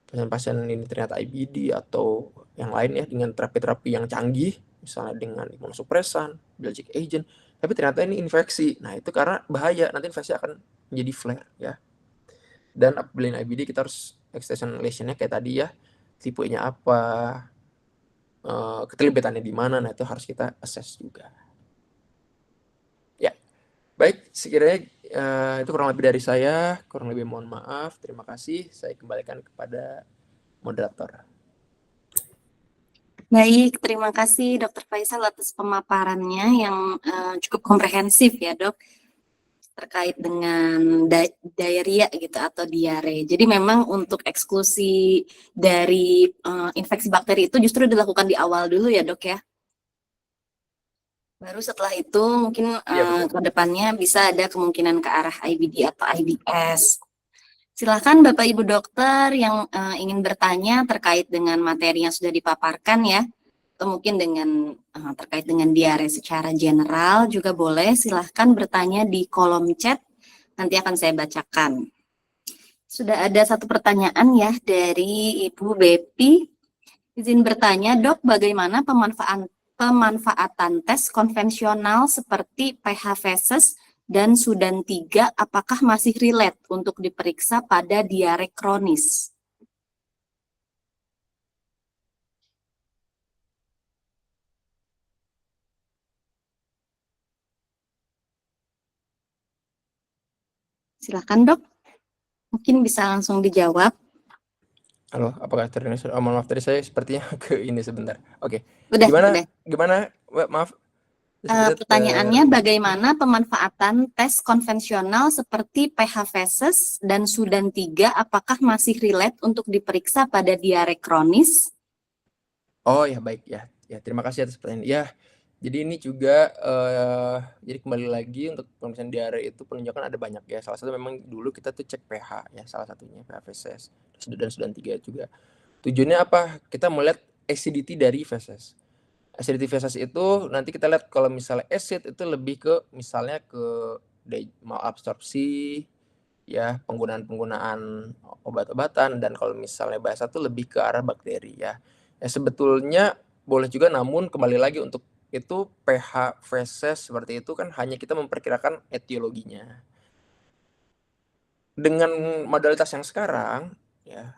S2: pasien-pasien ini ternyata IBD atau yang lain ya, dengan terapi-terapi yang canggih, misalnya dengan imunosupresan, biologic agent, tapi ternyata ini infeksi. Nah, itu karena bahaya, nanti infeksi akan menjadi flare ya. Dan apabila IBD, kita harus extension lesion-nya kayak tadi ya, tipenya apa, keterlibatannya di mana, nah itu harus kita assess juga. Baik, sekiranya itu kurang lebih dari saya. Kurang lebih mohon maaf. Terima kasih. Saya kembalikan kepada moderator.
S1: Baik, terima kasih Dokter Faisal atas pemaparannya yang cukup komprehensif ya dok, terkait dengan diarrhea gitu atau diare. Jadi memang untuk eksklusi dari infeksi bakteri itu justru dilakukan di awal dulu ya dok ya. Baru setelah itu mungkin
S2: Iya, betul.
S1: ke depannya bisa ada kemungkinan ke arah IBD atau IBS. Silakan Bapak Ibu dokter yang ingin bertanya terkait dengan materi yang sudah dipaparkan ya, atau mungkin dengan terkait dengan diare secara general juga boleh, silahkan bertanya di kolom chat, nanti akan saya bacakan. Sudah ada satu pertanyaan ya dari Ibu Bepi. Izin bertanya, dok, bagaimana pemanfaatan tes konvensional seperti pH feses dan Sudan 3, apakah masih relate untuk diperiksa pada diare kronis? Silakan dok, mungkin bisa langsung dijawab.
S2: Halo, apakah terdengar? Mohon maaf tadi saya sepertinya ke ini sebentar. Oke.
S1: Udah.
S2: Gimana? Maaf.
S1: Pertanyaannya, bagaimana pemanfaatan tes konvensional seperti pH feses dan Sudan 3, apakah masih relate untuk diperiksa pada diare kronis?
S2: Oh ya, baik ya. Ya, terima kasih atas pertanyaan. Ya, jadi ini juga jadi kembali lagi untuk pemeriksaan diare itu penunjukan ada banyak ya. Salah satu memang dulu kita tuh cek pH ya, salah satunya pH feses dan Sudan 3 juga. Tujuannya apa? Kita melihat acidity dari feses. Acidity feses itu nanti kita lihat kalau misalnya acid itu lebih ke misalnya ke malabsorpsi ya, penggunaan obat-obatan, dan kalau misalnya basa tuh lebih ke arah bakteri ya. Ya sebetulnya boleh juga, namun kembali lagi untuk itu pH feses seperti itu kan hanya kita memperkirakan etiologinya. Dengan modalitas yang sekarang ya,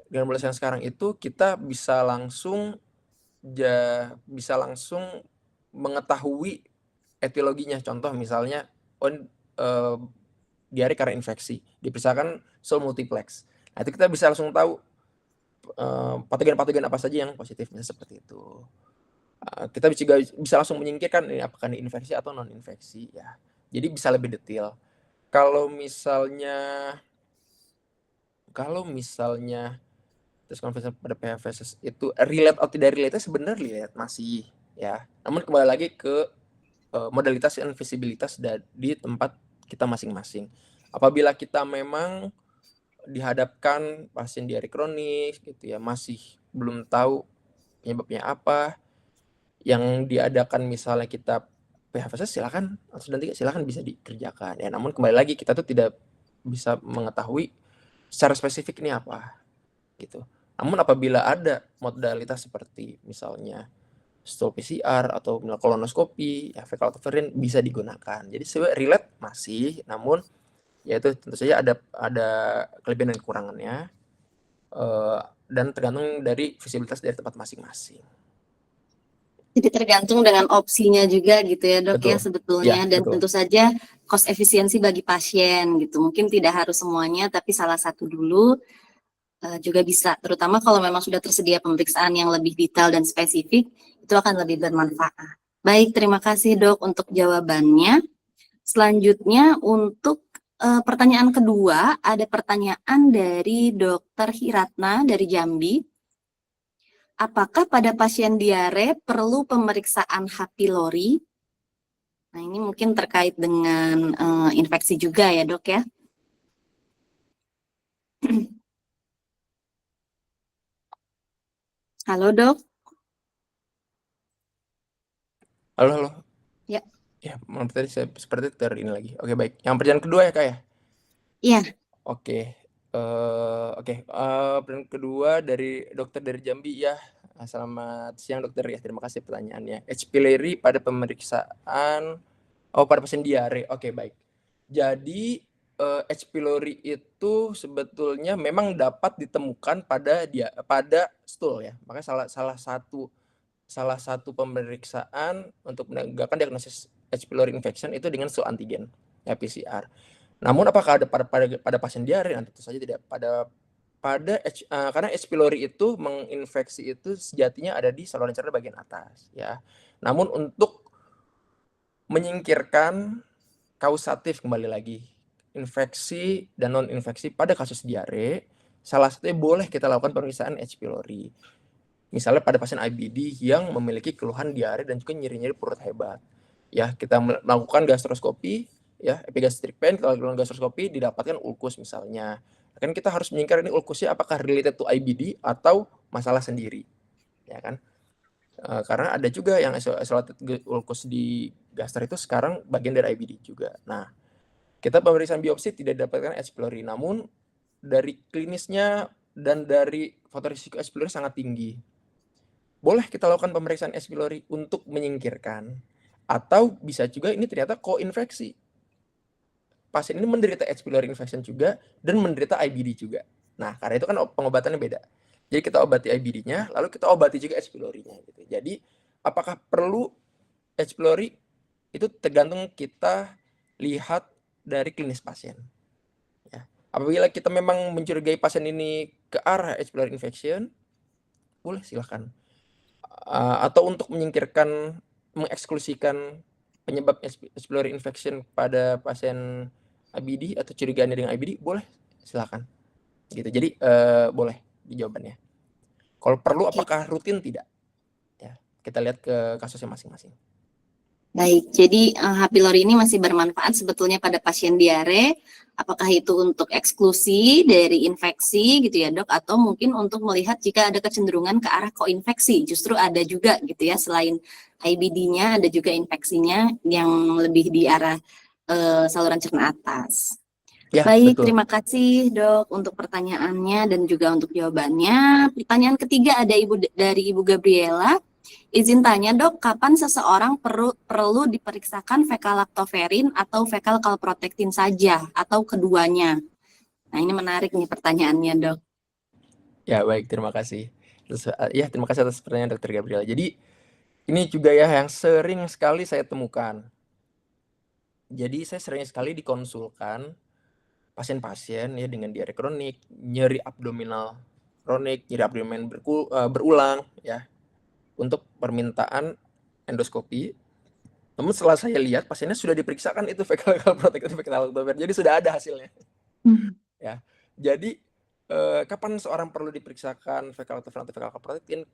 S2: dengan modalitas yang sekarang itu kita bisa langsung mengetahui etiologinya. Contoh misalnya diare karena infeksi, diperiksakan Seoul multiplex. Nah, itu kita bisa langsung tahu patogen-patogen apa saja yang positif, misalnya seperti itu. Kita juga bisa langsung menyingkirkan ini apakah ini infeksi atau non infeksi ya. Jadi bisa lebih detail. Kalau misalnya tes konvensional pada PFS itu relate atau tidak relate, sebenarnya relate masih ya. Namun kembali lagi ke modalitas dan visibilitas di tempat kita masing-masing. Apabila kita memang dihadapkan pasien diare kronis gitu ya, masih belum tahu penyebabnya apa, yang diadakan misalnya kita PHFS, silakan, atau nanti silakan bisa dikerjakan ya. Namun kembali lagi kita tuh tidak bisa mengetahui secara spesifik ini apa gitu. Namun apabila ada modalitas seperti misalnya stool PCR atau kolonoskopi, ya fecal otoferin bisa digunakan. Jadi sebenarnya relate masih, namun ya itu tentu saja ada kelebihan dan kekurangannya, dan tergantung dari visibilitas dari tempat masing-masing.
S1: Jadi tergantung dengan opsinya juga gitu ya dok ya
S2: Betul.
S1: sebetulnya,
S2: Ya,
S1: dan
S2: betul.
S1: tentu saja cost efisiensi bagi pasien gitu. Mungkin tidak harus semuanya, tapi salah satu dulu juga bisa. Terutama kalau memang sudah tersedia pemeriksaan yang lebih detail dan spesifik, itu akan lebih bermanfaat. Baik, terima kasih dok untuk jawabannya. Selanjutnya untuk pertanyaan kedua, ada pertanyaan dari Dokter Hiratna dari Jambi. Apakah pada pasien diare perlu pemeriksaan H. pylori? Nah, ini mungkin terkait dengan infeksi juga ya, Dok ya. Halo, Dok.
S2: Halo.
S1: Ya.
S2: Ya, maaf tadi saya seperti ini lagi. Oke, baik. Yang pertanyaan kedua ya, Kak ya?
S1: Iya.
S2: Oke. Pertanyaan kedua dari dokter dari Jambi ya. Selamat siang dokter ya. Terima kasih pertanyaannya. H. pylori pada pemeriksaan pada pasien diare. Oke, baik. Jadi H. pylori itu sebetulnya memang dapat ditemukan pada stool ya. Makanya salah satu pemeriksaan untuk menegakkan diagnosis H. pylori infection itu dengan slow antigen, ya PCR. Namun apakah ada pada pasien diare? Nah, tentu saja tidak. Karena H. pylori itu menginfeksi itu sejatinya ada di saluran cerna bagian atas, ya. Namun untuk menyingkirkan kausatif, kembali lagi, infeksi dan non infeksi pada kasus diare, salah satunya boleh kita lakukan pemeriksaan H. pylori. Misalnya pada pasien IBD yang memiliki keluhan diare dan juga nyeri-nyeri perut hebat. Ya, kita melakukan gastroskopi, ya, epigastric pain, kalau dilakukan gastroskopi didapatkan ulkus misalnya. Kan kita harus menyingkir ini ulkusnya apakah related to IBD atau masalah sendiri, ya kan? Karena ada juga yang isolated ulkus di gastro itu sekarang bagian dari IBD juga. Nah, kita pemeriksaan biopsi tidak didapatkan H. pylori, namun dari klinisnya dan dari faktor risiko H. pylori sangat tinggi. Boleh kita lakukan pemeriksaan H. pylori untuk menyingkirkan, atau bisa juga ini ternyata koinfeksi. Pasien ini menderita H. pylori infection juga dan menderita IBD juga. Nah, karena itu kan pengobatannya beda. Jadi kita obati IBD-nya, lalu kita obati juga H. pylori-nya. Gitu. Jadi, apakah perlu H. pylori? Itu tergantung kita lihat dari klinis pasien. Ya. Apabila kita memang mencurigai pasien ini ke arah H. pylori infection, boleh silakan. Atau untuk menyingkirkan, mengeksklusikan penyebab H. pylori infection pada pasien IBD atau curigaannya dengan IBD, boleh silakan. Gitu. Jadi boleh di jawabannya. Kalau perlu,
S1: Oke.
S2: apakah rutin? Tidak. Ya, kita lihat ke kasusnya masing-masing.
S1: Baik, jadi H. pylori ini masih bermanfaat sebetulnya pada pasien diare, apakah itu untuk eksklusi dari infeksi gitu ya dok, atau mungkin untuk melihat jika ada kecenderungan ke arah koinfeksi, justru ada juga gitu ya, selain IBD-nya ada juga infeksinya yang lebih di arah saluran cerna atas.
S2: Ya,
S1: Baik,
S2: betul.
S1: terima kasih dok untuk pertanyaannya dan juga untuk jawabannya. Pertanyaan ketiga ada dari Ibu Gabriela. Izin tanya dok, kapan seseorang perlu diperiksakan fekal lactoferrin atau fekal calprotectin saja atau keduanya? Nah ini menarik nih pertanyaannya dok.
S2: Ya, baik, terima kasih. Terima kasih atas pertanyaan Dr. Gabriela. Jadi ini juga ya yang sering sekali saya temukan. Jadi saya sering sekali dikonsulkan pasien-pasien ya dengan diare kronik, nyeri abdominal kronik, nyeri abdomen berulang ya, untuk permintaan endoskopi. Namun setelah saya lihat pasiennya sudah diperiksakan itu fekal calprotectin, fekal lactoferrin, jadi sudah ada hasilnya. Ya. Jadi kapan seorang perlu diperiksakan fekal lactoferrin atau fekal calprotectin?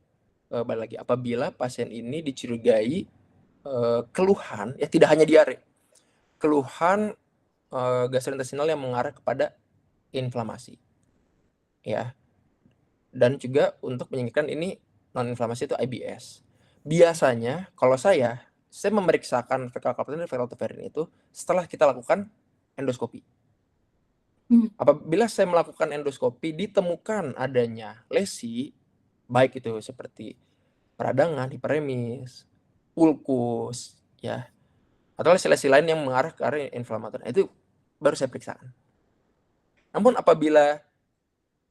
S2: Balik lagi, apabila pasien ini dicurigai keluhan, ya tidak hanya diare, keluhan gastrointestinal yang mengarah kepada inflamasi, ya. Dan juga untuk menyingkirkan ini non inflamasi itu IBS. Biasanya kalau saya memeriksakan fekal calprotectin dan fekal lactoferrin itu setelah kita lakukan endoskopi. Apabila saya melakukan endoskopi ditemukan adanya lesi, baik itu seperti peradangan, hiperemis, ulkus, ya, atau lesi-lesi lain yang mengarah ke arah inflamator, itu baru saya periksakan. Namun apabila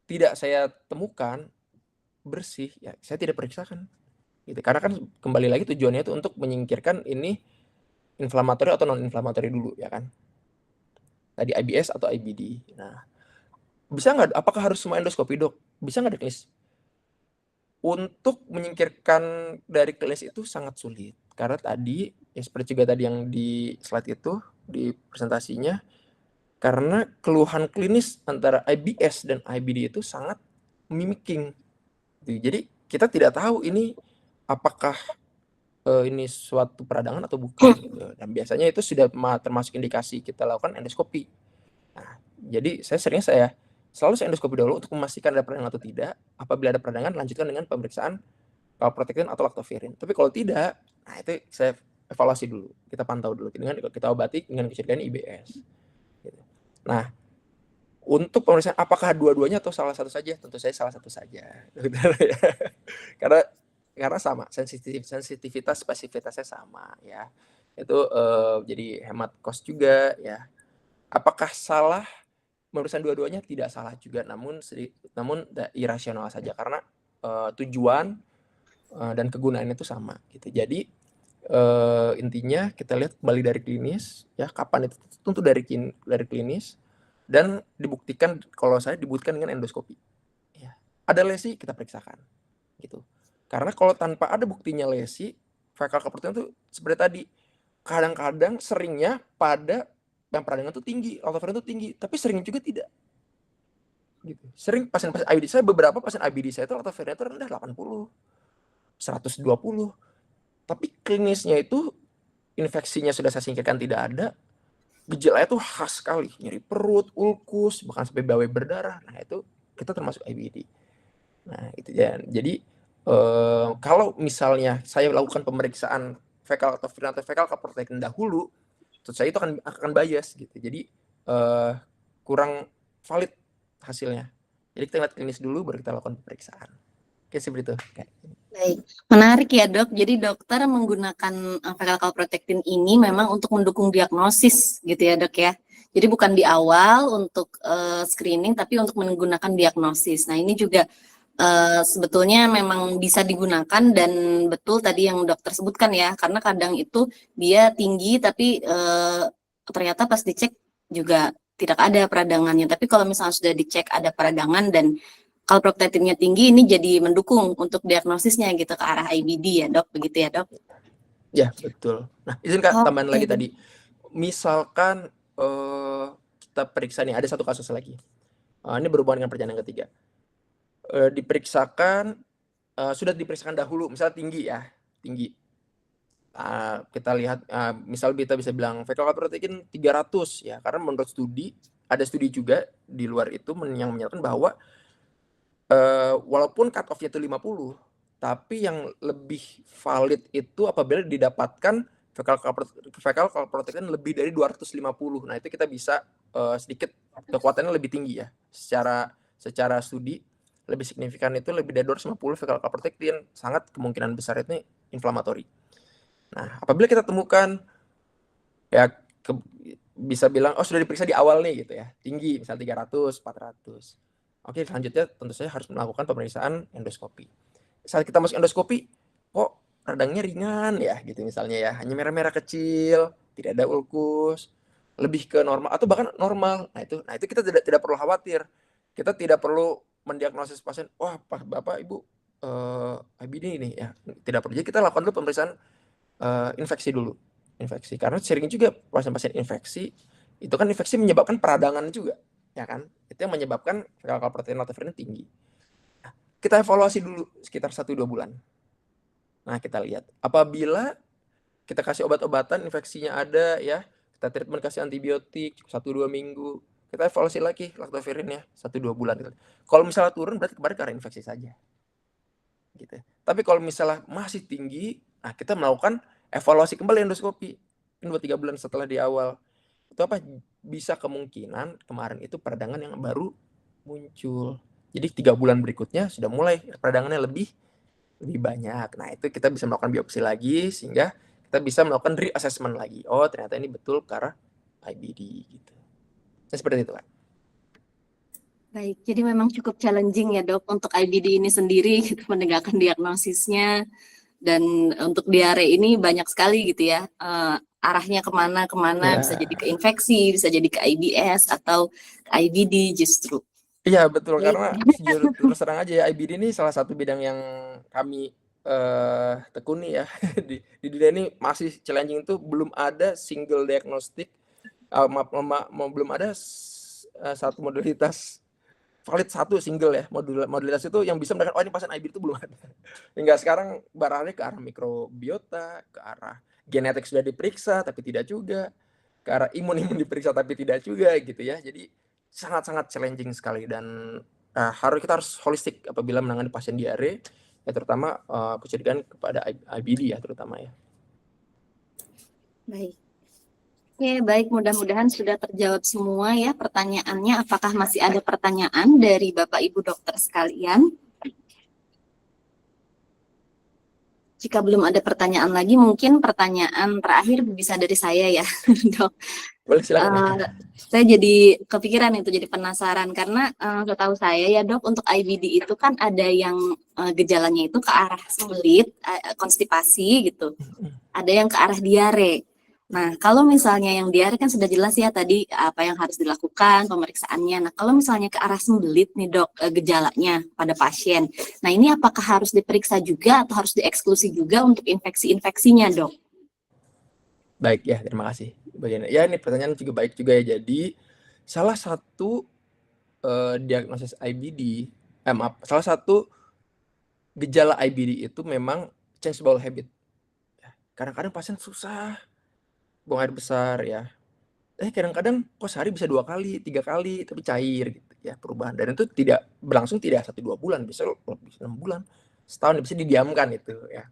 S2: tidak saya temukan bersih, ya saya tidak periksakan. Gitu. Karena kan kembali lagi tujuannya itu untuk menyingkirkan ini inflamatori atau non inflamatori dulu, ya kan. Tadi IBS atau IBD. Nah, bisa nggak? Apakah harus semua endoskopi dok? Bisa nggak klinis? Untuk menyingkirkan dari klinis itu sangat sulit. Karena tadi, ya seperti juga tadi yang di slide itu, di presentasinya, karena keluhan klinis antara IBS dan IBD itu sangat mimicking. Jadi kita tidak tahu ini apakah ini suatu peradangan atau bukan. Gitu. Dan biasanya itu sudah termasuk indikasi kita lakukan endoskopi. Nah, jadi saya selalu endoskopi dulu untuk memastikan ada peradangan atau tidak. Apabila ada peradangan, lanjutkan dengan pemeriksaan calprotectin atau lactoferrin. Tapi kalau tidak, nah itu saya evaluasi dulu, kita pantau dulu dengan kita obati dengan kecurigaan IBS. Gitu. Nah, untuk pemeriksaan apakah dua-duanya atau salah satu saja? Tentu saya salah satu saja. karena sama, sensitivitas spesifitasnya sama ya. Itu jadi hemat cost juga ya. Apakah salah memesan dua-duanya? Tidak salah juga, namun irasional saja karena tujuan dan kegunaannya itu sama gitu. Jadi intinya kita lihat kembali dari klinis, ya kapan itu tentu dari klinis, dan dibuktikan, kalau saya dibuktikan dengan endoskopi. Ya. Ada lesi kita periksakan, gitu. Karena kalau tanpa ada buktinya lesi, fekal keprotein itu seperti tadi, kadang-kadang seringnya pada yang peradangan itu tinggi, lactoferrin itu tinggi, tapi sering juga tidak. Gitu. Sering pasien-pasien IBD saya, beberapa pasien IBD saya itu lactoferrin itu rendah 80, 120. Tapi klinisnya itu infeksinya sudah saya singkirkan tidak ada, gejalanya tuh khas sekali, nyeri perut, ulkus, bahkan sampai bawel berdarah. Nah itu kita termasuk IBD. Nah itu ya. Jadi kalau misalnya saya lakukan pemeriksaan fekal lactoferrin atau fekal keprotein dahulu, tentu saya itu akan bias gitu. Jadi kurang valid hasilnya. Jadi kita lihat klinis dulu, baru kita lakukan pemeriksaan. Oke, seperti itu.
S1: Baik, menarik ya dok. Jadi dokter menggunakan fekal calprotectin ini memang untuk mendukung diagnosis gitu ya dok ya. Jadi bukan di awal untuk screening, tapi untuk menggunakan diagnosis. Nah ini juga sebetulnya memang bisa digunakan, dan betul tadi yang dokter sebutkan ya, karena kadang itu dia tinggi tapi ternyata pas dicek juga tidak ada peradangannya. Tapi kalau misalnya sudah dicek ada peradangan dan calprotectinnya tinggi, ini jadi mendukung untuk diagnosisnya gitu ke arah IBD ya dok, begitu ya dok?
S2: Ya betul. Nah izin Kak tambahan lagi
S1: Oke.
S2: tadi, misalkan kita periksa nih, ada satu kasus lagi, ini berhubungan dengan perjalanan ketiga, diperiksakan, sudah diperiksakan dahulu, misalnya tinggi ya, tinggi, kita lihat, misal kita bisa bilang fekal calprotectin 300 ya, karena menurut studi, ada studi juga di luar itu yang menyatakan bahwa walaupun cut off-nya itu 50, tapi yang lebih valid itu apabila didapatkan fekal calprotectin lebih dari 250. Nah itu kita bisa sedikit kekuatannya lebih tinggi ya, secara studi lebih signifikan itu lebih dari 250 fekal calprotectin, sangat kemungkinan besar itu inflamatori. Nah apabila kita temukan ya bisa bilang sudah diperiksa di awal nih gitu ya, tinggi misal 300, 400. Oke, selanjutnya tentu saja harus melakukan pemeriksaan endoskopi. Saat kita masuk endoskopi, kok radangnya ringan ya gitu misalnya ya, hanya merah-merah kecil, tidak ada ulkus, lebih ke normal atau bahkan normal. Nah itu kita tidak perlu khawatir. Kita tidak perlu mendiagnosis pasien, wah Bapak Ibu IBD ini ya. Tidak perlu. Jadi kita lakukan dulu pemeriksaan infeksi dulu. Infeksi, karena sering juga pasien-pasien infeksi itu kan infeksi menyebabkan peradangan juga, ya kan? Itu yang menyebabkan fekal calprotectin lactoferrin tinggi. Nah, kita evaluasi dulu sekitar 1-2 bulan. Nah, kita lihat apabila kita kasih obat-obatan, infeksinya ada ya, kita treatment kasih antibiotik 1-2 minggu, kita evaluasi lagi lactoferrinnya 1-2 bulan gitu. Kalau misalnya turun berarti kemarin karena infeksi saja. Gitu. Tapi kalau misalnya masih tinggi, nah kita melakukan evaluasi kembali endoskopi 2-3 bulan setelah di awal. Itu apa? Bisa kemungkinan kemarin itu peradangan yang baru muncul. Jadi 3 bulan berikutnya sudah mulai peradangannya lebih banyak. Nah itu kita bisa melakukan biopsi lagi sehingga kita bisa melakukan reassessment lagi. Oh ternyata ini betul ke arah IBD gitu. Nah, seperti itu Kak.
S1: Baik, jadi memang cukup challenging ya dok untuk IBD ini sendiri gitu, menegakkan diagnosisnya, dan untuk diare ini banyak sekali gitu ya, arahnya kemana
S2: Ya.
S1: bisa jadi ke infeksi, bisa jadi ke IBS atau ke IBD justru.
S2: Iya betul,
S1: Baik.
S2: karena terus terang aja ya, IBD ini salah satu bidang yang kami tekuni ya. Di dunia ini masih challenging, itu belum ada single diagnostik, belum ada satu modalitas valid, satu single ya, modalitas itu yang bisa mendeteksi ini pasien IBD itu belum ada. Hingga sekarang barangnya ke arah mikrobiota, ke arah genetik sudah diperiksa tapi tidak juga, ke arah imun diperiksa tapi tidak juga gitu ya. Jadi sangat-sangat challenging sekali, dan kita harus holistik apabila menangani pasien diare, ya terutama pencegahan kepada IBD ya terutama ya.
S1: Baik. Oke, baik, mudah-mudahan sudah terjawab semua ya pertanyaannya. Apakah masih ada pertanyaan dari Bapak Ibu dokter sekalian? Jika belum ada pertanyaan lagi, mungkin pertanyaan terakhir bisa dari saya ya, dok.
S2: Boleh silakan.
S1: Saya jadi kepikiran itu, jadi penasaran karena setahu saya ya dok, untuk IBD itu kan ada yang gejalanya itu ke arah sembelit, konstipasi gitu. ada yang ke arah diare. Nah, kalau misalnya yang diare kan sudah jelas ya tadi apa yang harus dilakukan, pemeriksaannya. Nah, kalau misalnya ke arah sembelit nih dok, gejalanya pada pasien. Nah, ini apakah harus diperiksa juga atau harus dieksklusi juga untuk infeksi-infeksinya dok?
S2: Baik ya, terima kasih. Ya, ini pertanyaan juga baik juga ya. Jadi, salah satu diagnosis IBD, salah satu gejala IBD itu memang change bowel habit. Kadang-kadang pasien susah buang air besar ya. Kadang-kadang kok sehari bisa 2 kali, 3 kali, tapi cair gitu ya perubahan. Dan itu tidak berlangsung tidak 1-2 bulan, bisa lebih 6 bulan, setahun, bisa didiamkan itu ya.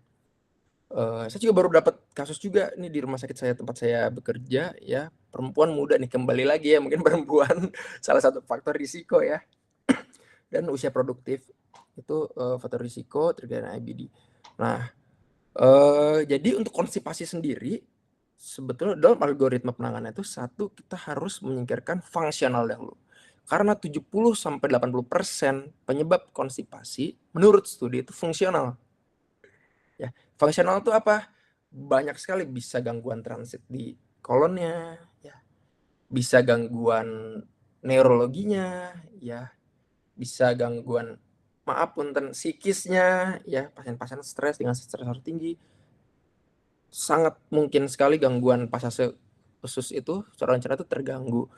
S2: Saya juga baru dapat kasus juga nih di rumah sakit saya, tempat saya bekerja ya, perempuan muda nih, kembali lagi ya mungkin perempuan salah satu faktor risiko ya, dan usia produktif itu, faktor risiko terkena IBD. Nah, jadi untuk konstipasi sendiri, sebetulnya dalam algoritma penanganan itu, satu, kita harus menyingkirkan fungsional dahulu. Karena 70-80% penyebab konstipasi menurut studi itu fungsional. Ya, fungsional itu apa? Banyak sekali, bisa gangguan transit di kolonnya, ya, bisa gangguan neurologinya, ya, bisa gangguan, maaf punten, psikisnya, ya, pasien-pasien stres dengan stresor tinggi. Sangat mungkin sekali gangguan pasase usus itu, saluran cerna itu terganggu.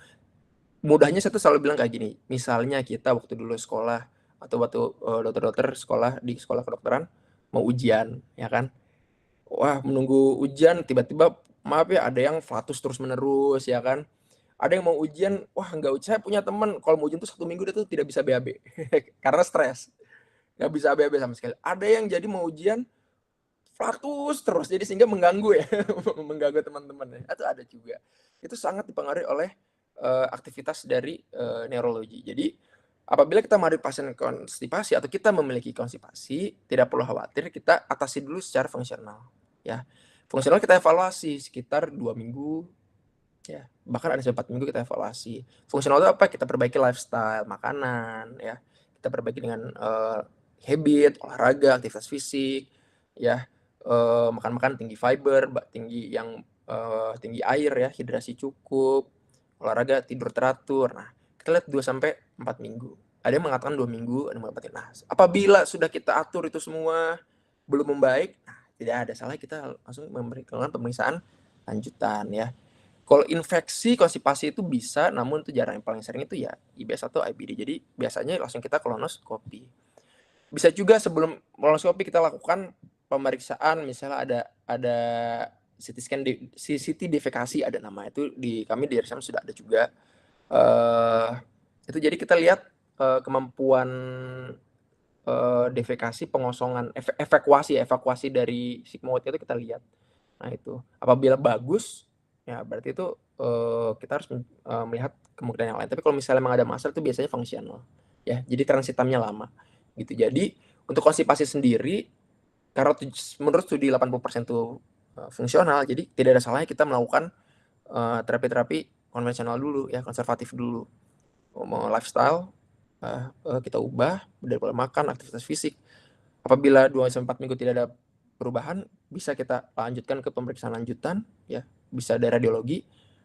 S2: Mudahnya saya tuh selalu bilang kayak gini, misalnya kita waktu dulu sekolah atau waktu, dokter-dokter sekolah di sekolah kedokteran mau ujian, ya kan. Wah, menunggu ujian tiba-tiba, maaf ya, ada yang flatus terus-menerus, ya kan. Ada yang mau ujian, wah nggak, saya punya teman kalau mau ujian tuh 1 minggu dia tuh tidak bisa BAB karena stres, nggak bisa BAB sama sekali. Ada yang jadi mau ujian flatus terus, jadi sehingga mengganggu ya, mengganggu teman-teman ya, itu ada juga. Itu sangat dipengaruhi oleh, aktivitas dari, neurologi. Jadi, apabila kita menghadapi pasien konstipasi atau kita memiliki konstipasi, tidak perlu khawatir, kita atasi dulu secara fungsional, ya. Fungsional kita evaluasi sekitar 2 minggu, ya, bahkan ada 4 minggu kita evaluasi. Fungsional itu apa? Kita perbaiki lifestyle, makanan, ya, kita perbaiki dengan, habit, olahraga, aktivitas fisik, ya, makan tinggi fiber, tinggi air ya, hidrasi cukup, olahraga, tidur teratur. Nah, kita lihat 2-4 minggu. Ada yang mengatakan 2 minggu, ada yang mengatakan, nah, apabila sudah kita atur itu semua belum membaik, nah, tidak ada salah kita langsung memberikan pemeriksaan lanjutan ya. Kalau infeksi konstipasi itu bisa, namun itu jarang, yang paling sering itu ya IBS atau IBD. Jadi biasanya langsung kita kolonoskopi. Bisa juga sebelum kolonoskopi kita lakukan pemeriksaan, misalnya ada CT scan, CT defekasi ada nama itu, di kami di RSM sudah ada juga. Itu jadi kita lihat kemampuan defekasi, pengosongan, evakuasi dari sigmoid itu kita lihat. Nah itu, apabila bagus, ya berarti itu kita harus melihat kemungkinan yang lain. Tapi kalau misalnya memang ada masalah itu biasanya fungsional, ya. Jadi transit time-nya lama, gitu. Jadi untuk konstipasi sendiri, karena menurut studi 80% itu fungsional, jadi tidak ada salahnya kita melakukan terapi-terapi konvensional dulu, ya, konservatif dulu. Mau lifestyle kita ubah dari pola makan, aktivitas fisik. Apabila 2-4 minggu tidak ada perubahan, bisa kita lanjutkan ke pemeriksaan lanjutan, ya, bisa dari radiologi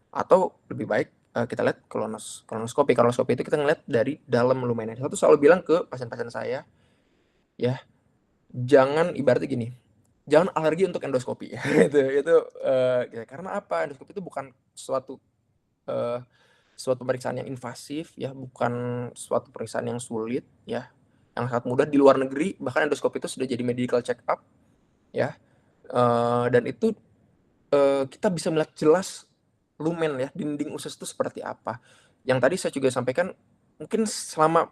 S2: atau lebih baik kita lihat kolonoskopi. Kolonoskopi itu kita ngeliat dari dalam lumennya. Saya tuh selalu bilang ke pasien-pasien saya, ya, jangan, ibaratnya gini, jangan alergi untuk endoskopi. Itu ya, karena apa? Endoskopi itu bukan suatu pemeriksaan yang invasif, ya, bukan suatu pemeriksaan yang sulit, ya, yang sangat mudah. Di luar negeri bahkan endoskopi itu sudah jadi medical check up, ya, dan itu kita bisa melihat jelas lumen, ya, dinding usus itu seperti apa. Yang tadi saya juga sampaikan, mungkin selama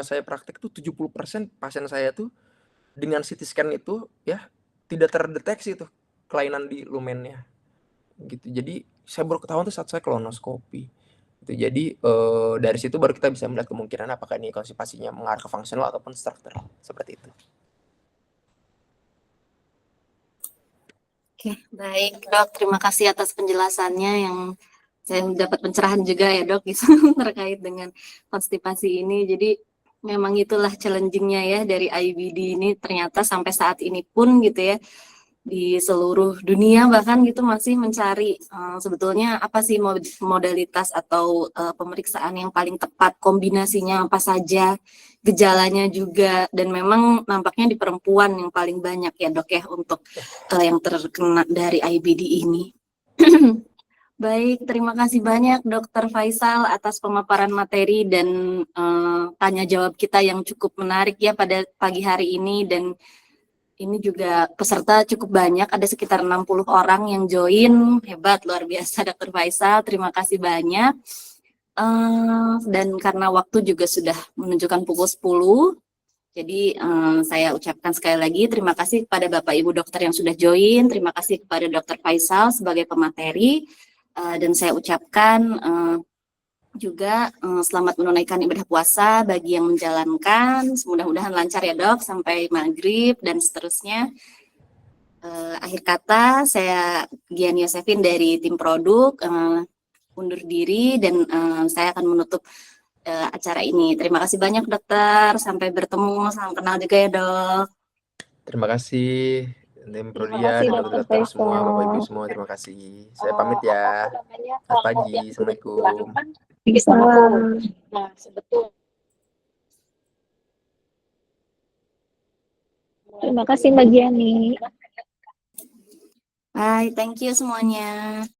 S2: saya praktek tuh 70% pasien saya tuh dengan CT scan itu, ya, tidak terdeteksi tuh kelainan di lumennya, gitu. Jadi saya baru ketahuan tuh saat saya kolonoskopi. Gitu. Jadi dari situ baru kita bisa melihat kemungkinan apakah ini konstipasinya mengarah ke fungsional ataupun struktural, seperti itu.
S1: Oke, baik dok. Terima kasih atas penjelasannya yang saya dapat pencerahan juga ya dok gitu, terkait dengan konstipasi ini. Jadi memang itulah challenging-nya ya dari IBD ini, ternyata sampai saat ini pun gitu ya, di seluruh dunia bahkan gitu masih mencari sebetulnya apa sih modalitas atau pemeriksaan yang paling tepat, kombinasinya apa saja, gejalanya juga, dan memang nampaknya di perempuan yang paling banyak ya dok ya untuk yang terkena dari IBD ini. Baik, terima kasih banyak Dokter Faisal atas pemaparan materi dan tanya jawab kita yang cukup menarik ya pada pagi hari ini, dan ini juga peserta cukup banyak, ada sekitar 60 orang yang join, hebat, luar biasa Dokter Faisal, terima kasih banyak. Dan karena waktu juga sudah menunjukkan pukul 10, jadi saya ucapkan sekali lagi terima kasih kepada Bapak Ibu dokter yang sudah join, terima kasih kepada Dokter Faisal sebagai pemateri, dan saya ucapkan juga selamat menunaikan ibadah puasa bagi yang menjalankan, mudah-mudahan lancar ya dok sampai maghrib dan seterusnya. Akhir kata saya Gian Yosefin dari tim produk undur diri dan saya akan menutup acara ini. Terima kasih banyak dokter, sampai bertemu, salam kenal juga ya dok.
S2: Terima kasih tim Prodia
S3: kasih,
S2: dan
S3: Dokter
S2: dokter semua,
S3: Faisal.
S2: Bapak Ibu semua, terima kasih. Saya pamit ya. Selamat pagi, Assalamualaikum.
S3: Salam.
S4: Nah, sebetulnya
S3: Terima kasih Mbak Giani.
S1: Bye, thank you semuanya.